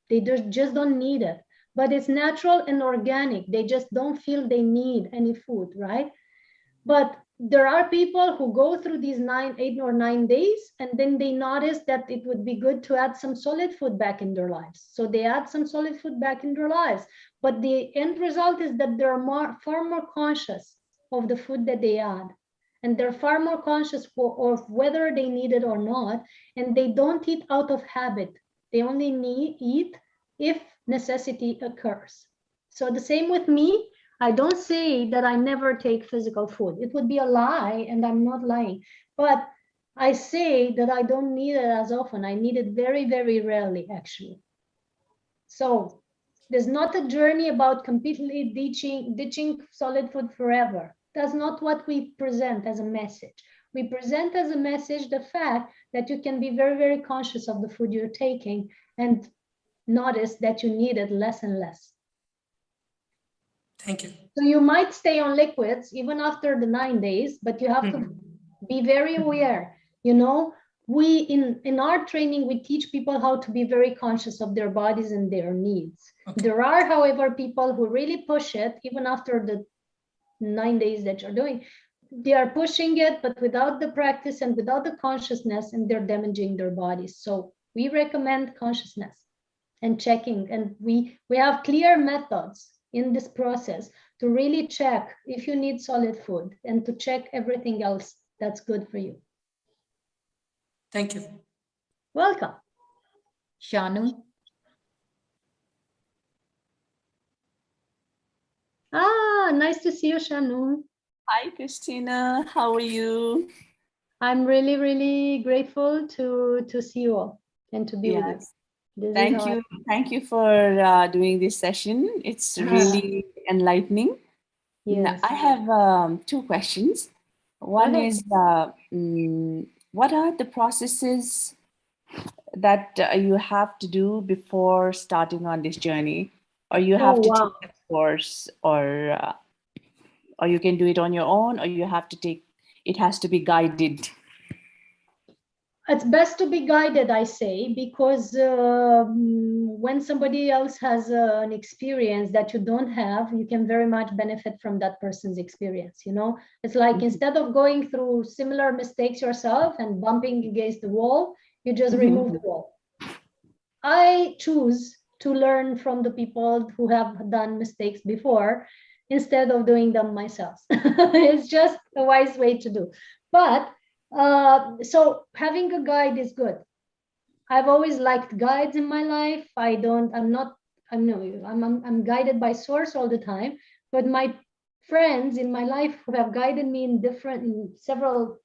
[SPEAKER 1] They just don't need it. But it's natural and organic. They just don't feel they need any food, right? But there are people who go through these 8 or 9 days, and then they notice that it would be good to add some solid food back in their lives. So they add some solid food back in their lives. But the end result is that they're far more conscious of the food that they add. And they're far more conscious of whether they need it or not. And they don't eat out of habit. They only eat if necessity occurs. So the same with me. I don't say that I never take physical food. It would be a lie, and I'm not lying. But I say that I don't need it as often. I need it very, very rarely, actually. So there's not a journey about completely ditching solid food forever. That's not what we present as a message. We present as a message the fact that you can be very, very conscious of the food you're taking and notice that you need it less and less.
[SPEAKER 7] Thank you.
[SPEAKER 1] So you might stay on liquids even after the 9 days, but you have to be very aware. You know, we in our training, we teach people how to be very conscious of their bodies and their needs. Okay. There are, however, people who really push it even after the 9 days that you're doing. They are pushing it, but without the practice and without the consciousness, and they're damaging their bodies. So we recommend consciousness and checking, and we have clear methods in this process to really check if you need solid food and to check everything else that's good for you.
[SPEAKER 7] Thank you.
[SPEAKER 1] Welcome.
[SPEAKER 2] Shanu.
[SPEAKER 1] Ah, nice to see you, Shanu.
[SPEAKER 8] Hi, Christina. How are you?
[SPEAKER 1] I'm really, really grateful to see you all and to be with you.
[SPEAKER 8] Thank you. Thank you for doing this session. It's really enlightening.
[SPEAKER 1] Yes.
[SPEAKER 8] I have 2 questions. One is, what are the processes that you have to do before starting on this journey? Or you have to take a course, or you can do it on your own, or you have to take, it has to be guided?
[SPEAKER 1] It's best to be guided, I say, because when somebody else has an experience that you don't have, you can very much benefit from that person's experience. You know, it's like instead of going through similar mistakes yourself and bumping against the wall, you just remove the wall. I choose to learn from the people who have done mistakes before instead of doing them myself. It's just a wise way to do. But so having a guide is good. I've always liked guides in my life. I'm guided by source all the time, but my friends in my life who have guided me in several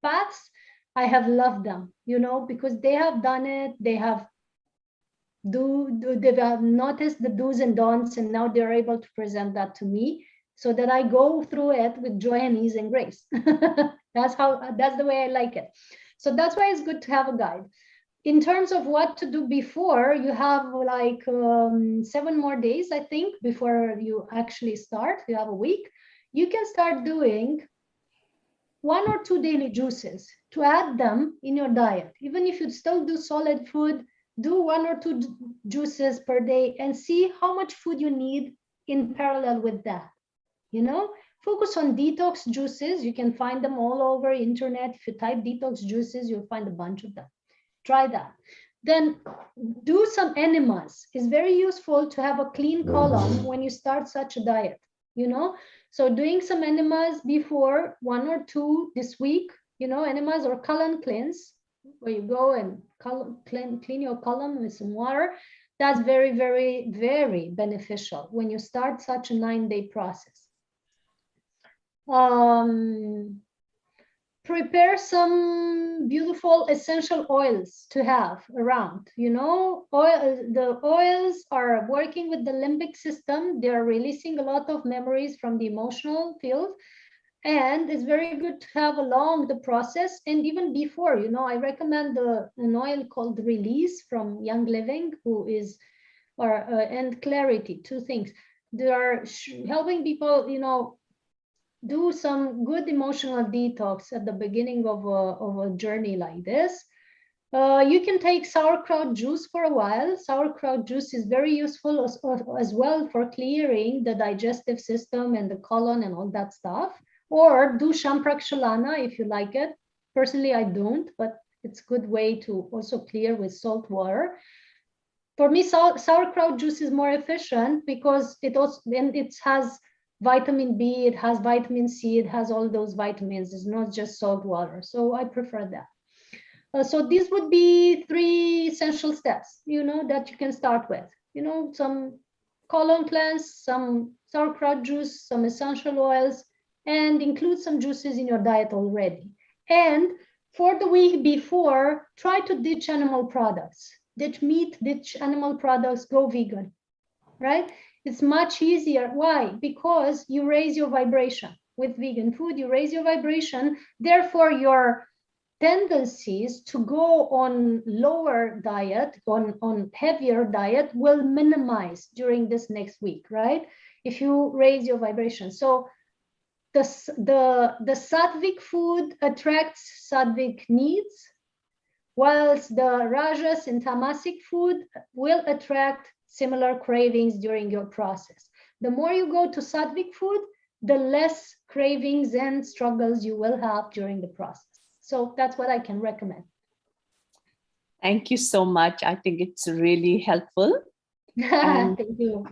[SPEAKER 1] paths, I have loved them, you know, because they have done it. They have they've noticed the do's and don'ts, and now they're able to present that to me so that I go through it with joy and ease and grace. That's the way I like it. So that's why it's good to have a guide. In terms of what to do before, you have like 7 more days, I think, before you actually start. You have a week. You can start doing 1 or 2 daily juices to add them in your diet. Even if you still do solid food, do 1 or 2 juices per day and see how much food you need in parallel with that. You know, focus on detox juices. You can find them all over internet. If you type detox juices, you'll find a bunch of them. Try that. Then do some enemas. It's very useful to have a clean colon when you start such a diet, you know. So doing some enemas before, 1 or 2 this week, you know, enemas or colon cleanse, where you go and clean your colon with some water. That's very, very, very beneficial when you start such a 9-day process. Prepare some beautiful essential oils to have around. You know, the oils are working with the limbic system. They are releasing a lot of memories from the emotional field, and it's very good to have along the process. And even before, you know, I recommend an oil called Release from Young Living, and Clarity, 2 things. They are helping people, you know, do some good emotional detox at the beginning of a journey like this. You can take sauerkraut juice for a while. Sauerkraut juice is very useful as well for clearing the digestive system and the colon and all that stuff. or do Shamprakshalana if you like it. Personally, I don't, but it's a good way to also clear with salt water. For me, sauerkraut juice is more efficient because it has vitamin B, it has vitamin C, it has all those vitamins. It's not just salt water. So I prefer that. So these would be 3 essential steps, that you can start with. Some colon cleanse, some sauerkraut juice, some essential oils, and include some juices in your diet already. And for the week before, try to ditch animal products. Ditch meat, ditch animal products, go vegan, right? It's much easier. Why? Because you raise your vibration. With vegan food, you raise your vibration. Therefore, your tendencies to go on lower diet, on heavier diet will minimize during this next week, right? If you raise your vibration. So the sattvic food attracts sattvic needs, whilst the rajas and tamasic food will attract similar cravings during your process. The more you go to sattvic food, the less cravings and struggles you will have during the process. So that's what I can recommend.
[SPEAKER 8] Thank you so much. I think it's really helpful.
[SPEAKER 1] Thank you.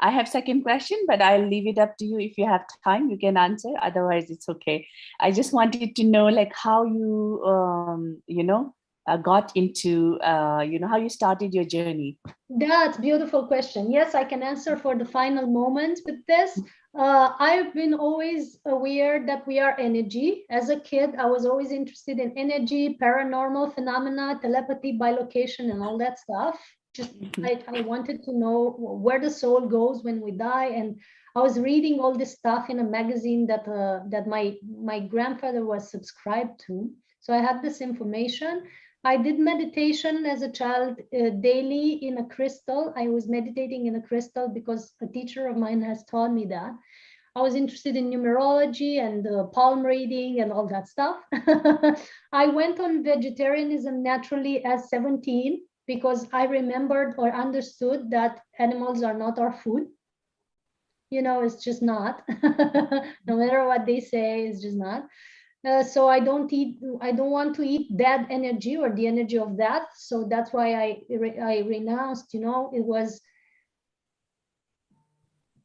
[SPEAKER 8] I have second question, but I'll leave it up to you. If you have time, you can answer. Otherwise, it's okay. I just wanted to know, like, how you, got into, how you started your journey.
[SPEAKER 1] That's a beautiful question. Yes, I can answer for the final moment with this. I've been always aware that we are energy. As a kid, I was always interested in energy, paranormal phenomena, telepathy, bilocation, and all that stuff. Just I wanted to know where the soul goes when we die, and I was reading all this stuff in a magazine that my grandfather was subscribed to. So I had this information. I did meditation as a child daily in a crystal. I was meditating in a crystal because a teacher of mine has taught me that. I was interested in numerology and palm reading and all that stuff. I went on vegetarianism naturally at 17 because I remembered or understood that animals are not our food. It's just not. No matter what they say, it's just not. So I don't want to eat that energy or the energy of that. So that's why I renounced, it was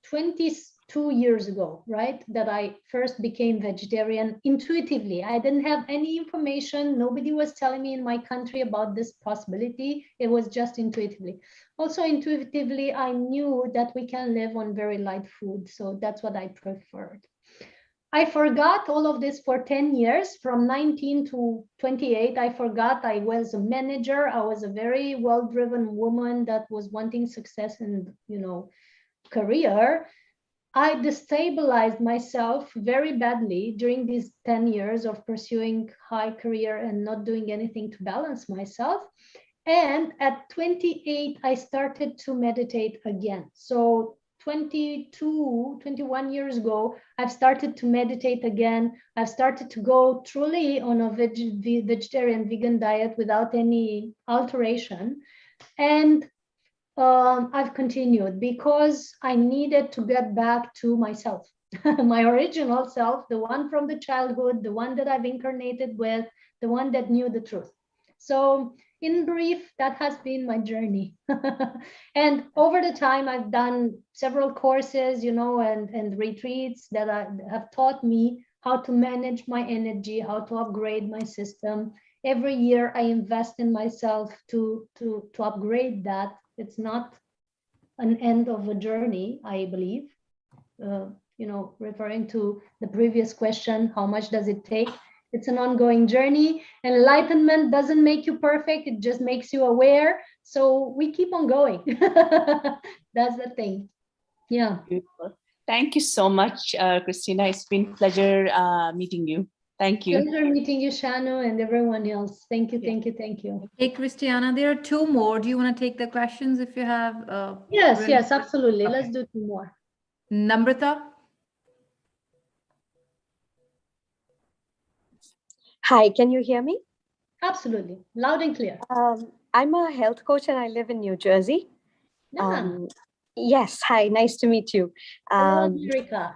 [SPEAKER 1] 22 years ago, right? That I first became vegetarian intuitively. I didn't have any information. Nobody was telling me in my country about this possibility. It was just intuitively. Also intuitively, I knew that we can live on very light food. So that's what I preferred. I forgot all of this for 10 years, from 19 to 28. I forgot I was a manager. I was a very well-driven woman that was wanting success in, career. I destabilized myself very badly during these 10 years of pursuing high career and not doing anything to balance myself. And at 28, I started to meditate again. So 21 years ago, I've started to meditate again. I've started to go truly on a vegetarian vegan diet without any alteration. And I've continued because I needed to get back to myself, my original self, the one from the childhood, the one that I've incarnated with, the one that knew the truth. So in brief, that has been my journey. And over the time, I've done several courses, and retreats that have taught me how to manage my energy, how to upgrade my system. Every year I invest in myself to upgrade that. It's not an end of a journey, I believe. Referring to the previous question, how much does it take? It's an ongoing journey. Enlightenment doesn't make you perfect. It just makes you aware. So we keep on going. That's the thing. Yeah.
[SPEAKER 8] Beautiful. Thank you so much, Christina. It's been a pleasure meeting you. Thank you.
[SPEAKER 1] Pleasure meeting you, Shanu, and everyone else. Thank you, thank you, thank you.
[SPEAKER 2] Hey, Christiana, there are 2 more. Do you want to take the questions if you have?
[SPEAKER 1] Yes, absolutely.
[SPEAKER 2] Okay.
[SPEAKER 1] Let's do 2 more.
[SPEAKER 2] Namrata?
[SPEAKER 9] Hi, can you hear me?
[SPEAKER 1] Absolutely. Loud and clear.
[SPEAKER 9] I'm a health coach and I live in New Jersey.
[SPEAKER 1] Yeah.
[SPEAKER 9] Yes, hi, nice to meet you.
[SPEAKER 1] Hello, America.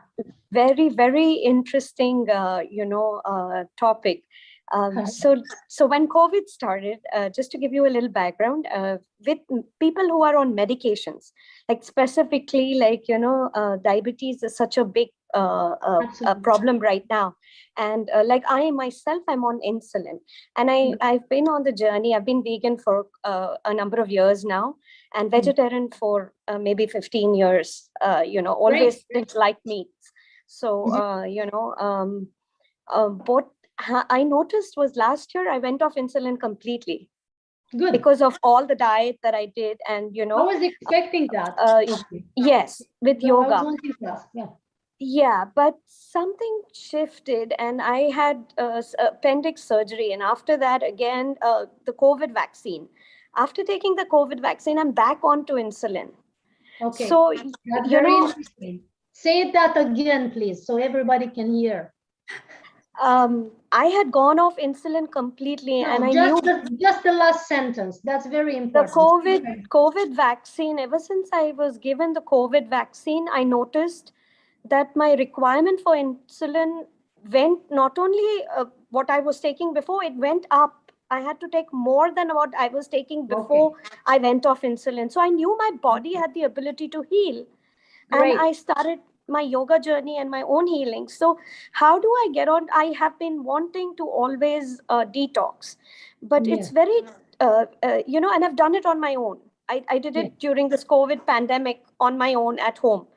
[SPEAKER 9] Very, very interesting, topic. So when COVID started, just to give you a little background, with people who are on medications, like specifically, diabetes is such a big problem right now. And like I myself, I'm on insulin, and I've been on the journey. I've been vegan for a number of years now, and vegetarian for maybe 15 years. Always didn't like meats. So what I noticed was last year I went off insulin completely.
[SPEAKER 1] Good.
[SPEAKER 9] Because of all the diet that I did, and
[SPEAKER 1] I was expecting that.
[SPEAKER 9] Yes, with yoga.
[SPEAKER 1] I was wanting to ask, yeah.
[SPEAKER 9] Yeah, but something shifted, and I had appendix surgery, and after that, again, the COVID vaccine. After taking the COVID vaccine, I'm back onto insulin.
[SPEAKER 1] Okay,
[SPEAKER 9] so
[SPEAKER 1] that's very interesting. Say that again, please, so everybody can hear.
[SPEAKER 9] I had gone off insulin completely, and I
[SPEAKER 1] just
[SPEAKER 9] knew
[SPEAKER 1] just the last sentence. That's very important.
[SPEAKER 9] The COVID vaccine. Ever since I was given the COVID vaccine, I noticed that my requirement for insulin went not only what I was taking before, it went up. I had to take more than what I was taking before I went off insulin. So I knew my body had the ability to heal.
[SPEAKER 1] Great.
[SPEAKER 9] And I started my yoga journey and my own healing. So how do I get on? I have been wanting to always detox, but it's very, and I've done it on my own. I did it during this COVID pandemic on my own at home.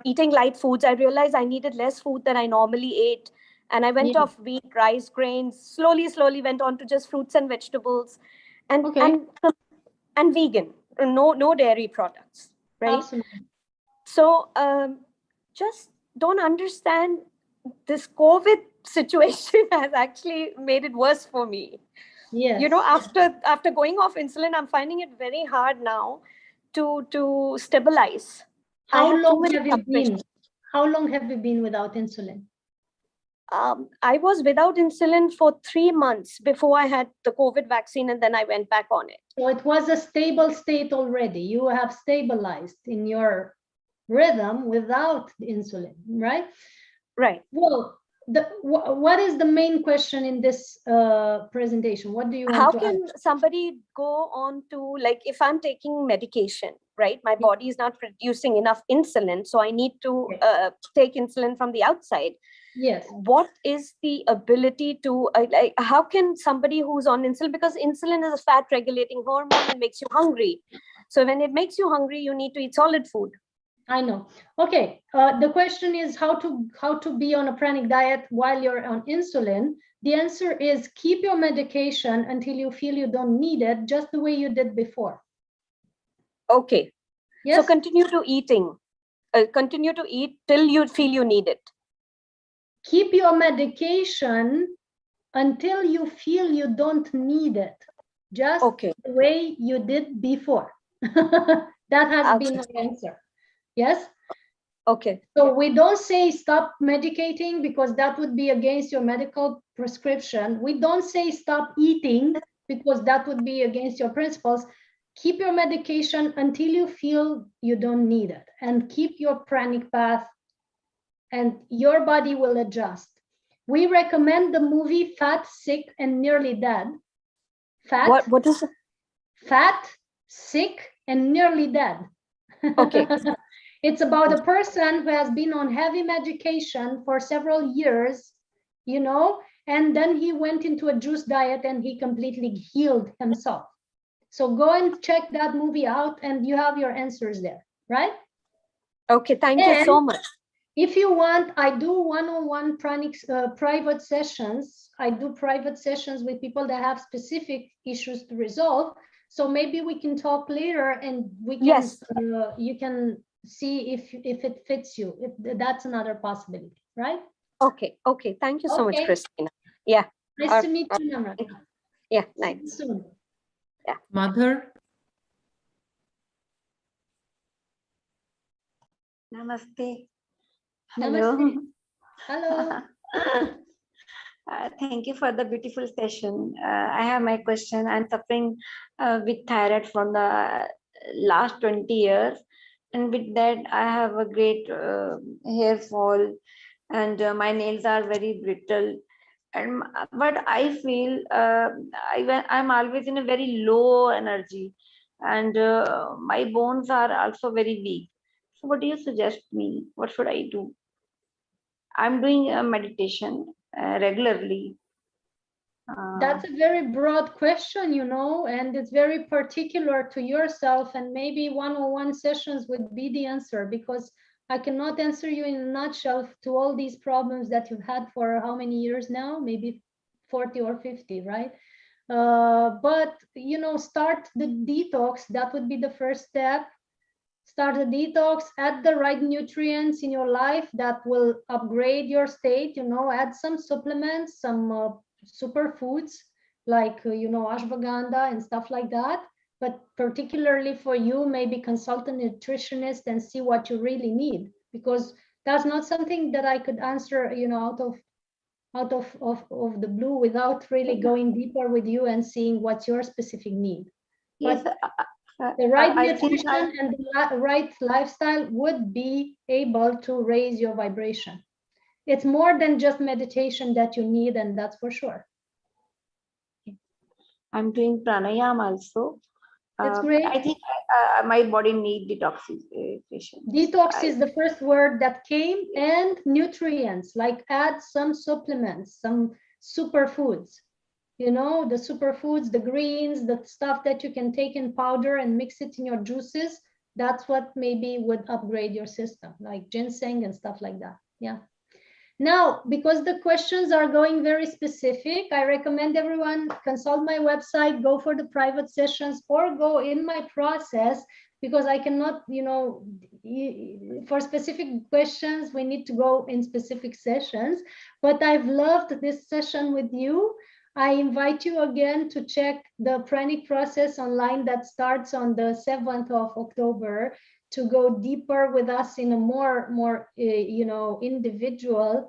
[SPEAKER 9] Eating light foods. I realized I needed less food than I normally ate. And I went off wheat, rice, grains, slowly went on to just fruits and vegetables and vegan, no dairy products, right?
[SPEAKER 1] Absolutely.
[SPEAKER 9] So just don't understand, this COVID situation has actually made it worse for me.
[SPEAKER 1] Yes.
[SPEAKER 9] After going off insulin, I'm finding it very hard now to stabilize.
[SPEAKER 1] How long have you been? How long have you been without insulin?
[SPEAKER 9] I was without insulin for 3 months before I had the COVID vaccine, and then I went back on it.
[SPEAKER 1] So it was a stable state already. You have stabilized in your rhythm without insulin, right?
[SPEAKER 9] Right.
[SPEAKER 1] Well, what is the main question in this presentation? What do you want
[SPEAKER 9] How
[SPEAKER 1] to
[SPEAKER 9] can somebody go on to, like, if I'm taking medication, right? My body is not producing enough insulin, so I need to take insulin from the outside.
[SPEAKER 1] Yes.
[SPEAKER 9] What is the ability to, how can somebody who's on insulin, because insulin is a fat regulating hormone and makes you hungry. So when it makes you hungry, you need to eat solid food.
[SPEAKER 1] I know. Okay. The question is how to be on a pranic diet while you're on insulin. The answer is keep your medication until you feel you don't need it, just the way you did before.
[SPEAKER 9] Okay.
[SPEAKER 1] Yes?
[SPEAKER 9] So continue to eat till you feel you need it.
[SPEAKER 1] Keep your medication until you feel you don't need it, just the way you did before. That has been the answer. Yes?
[SPEAKER 9] Okay.
[SPEAKER 1] So we don't say stop medicating because that would be against your medical prescription. We don't say stop eating because that would be against your principles. Keep your medication until you feel you don't need it, and keep your pranic path, and your body will adjust. We recommend the movie Fat, Sick, and Nearly Dead. Fat.
[SPEAKER 9] What is it?
[SPEAKER 1] Fat, Sick, and Nearly Dead.
[SPEAKER 9] Okay.
[SPEAKER 1] It's about a person who has been on heavy medication for several years, and then he went into a juice diet and he completely healed himself. So go and check that movie out and you have your answers there, right?
[SPEAKER 9] Okay, thank you so much.
[SPEAKER 1] If you want, I do one-on-one private sessions. I do private sessions with people that have specific issues to resolve. So maybe we can talk later and we can, you can see if it fits you, if that's another possibility, right?
[SPEAKER 9] Okay. Thank you so much, Christina. Yeah.
[SPEAKER 1] Nice to meet you, Namrata.
[SPEAKER 9] Yeah, nice.
[SPEAKER 1] See you soon.
[SPEAKER 9] Yeah.
[SPEAKER 10] Mother.
[SPEAKER 11] Namaste.
[SPEAKER 1] Namaste. Hello.
[SPEAKER 11] Thank you for the beautiful session. I have my question. I'm suffering with thyroid from the last 20 years. And with that, I have a great hair fall, and my nails are very brittle. And but I feel I'm always in a very low energy, and my bones are also very weak. So, what do you suggest me? What should I do? I'm doing a meditation regularly.
[SPEAKER 1] That's a very broad question, you know, and it's very particular to yourself, and maybe one-on-one sessions would be the answer, because I cannot answer you in a nutshell to all these problems that you've had for how many years now, maybe 40 or 50, right? But, you know, start the detox. That would be the first step. Start the detox, add the right nutrients in your life that will upgrade your state, you know, add some supplements, some superfoods like, you know, ashwagandha and stuff like that. But particularly for you, maybe consult a nutritionist and see what you really need, because that's not something that I could answer, you know, out of the blue without really going deeper with you and seeing what's your specific need.
[SPEAKER 11] Yes,
[SPEAKER 1] The right
[SPEAKER 11] I think
[SPEAKER 1] nutrition and the right lifestyle would be able to raise your vibration. It's more than just meditation that you need, and that's for sure.
[SPEAKER 11] I'm doing pranayama also.
[SPEAKER 1] That's great.
[SPEAKER 11] I think my body needs detoxification.
[SPEAKER 1] Detox is the first word that came, and nutrients, like add some supplements, some superfoods. You know, the superfoods, the greens, the stuff that you can take in powder and mix it in your juices. That's what maybe would upgrade your system, like ginseng and stuff like that. Yeah. Now, because the questions are going very specific, I recommend everyone consult my website, go for the private sessions, or go in my process, because I cannot, you know, for specific questions, we need to go in specific sessions. But I've loved this session with you. I invite you again to check the Pranic process online that starts on the 7th of October to go deeper with us in a more you know, individualized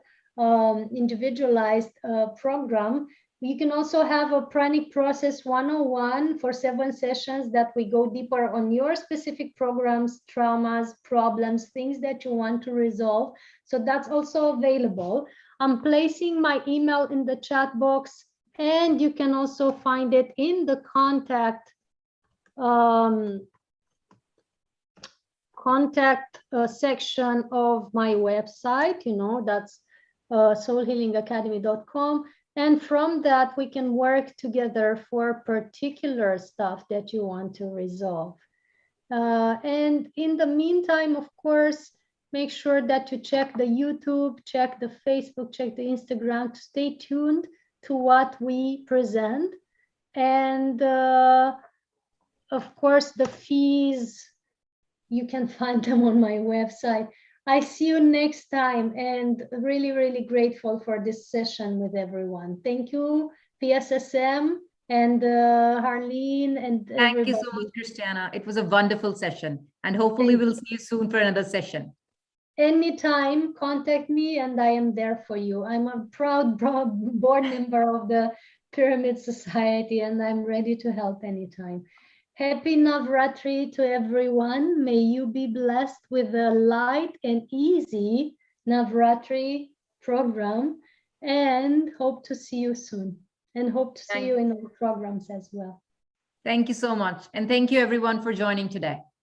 [SPEAKER 1] program. You can also have a Pranic process 101 for 7 sessions that we go deeper on your specific programs, traumas, problems, things that you want to resolve. So that's also available. I'm placing my email in the chat box, and you can also find it in the contact section of my website. You know, that's soulhealingacademy.com. And from that, we can work together for particular stuff that you want to resolve. And in the meantime, of course, make sure that you check the YouTube, check the Facebook, check the Instagram to stay tuned to what we present. And of course, the fees, you can find them on my website. I see you next time, and really, really grateful for this session with everyone. Thank you, PSSM and Harleen and
[SPEAKER 2] Thank
[SPEAKER 1] everybody.
[SPEAKER 2] you so much, Christiana. It was a wonderful session, and hopefully we'll see you soon for another session.
[SPEAKER 1] Anytime, contact me and I am there for you. I'm a proud board member of the Pyramid Society, and I'm ready to help anytime. Happy Navratri to everyone. May you be blessed with a light and easy Navratri program, and hope to see you soon, and hope to see you in our programs as well.
[SPEAKER 2] Thank you so much. And thank you everyone for joining today.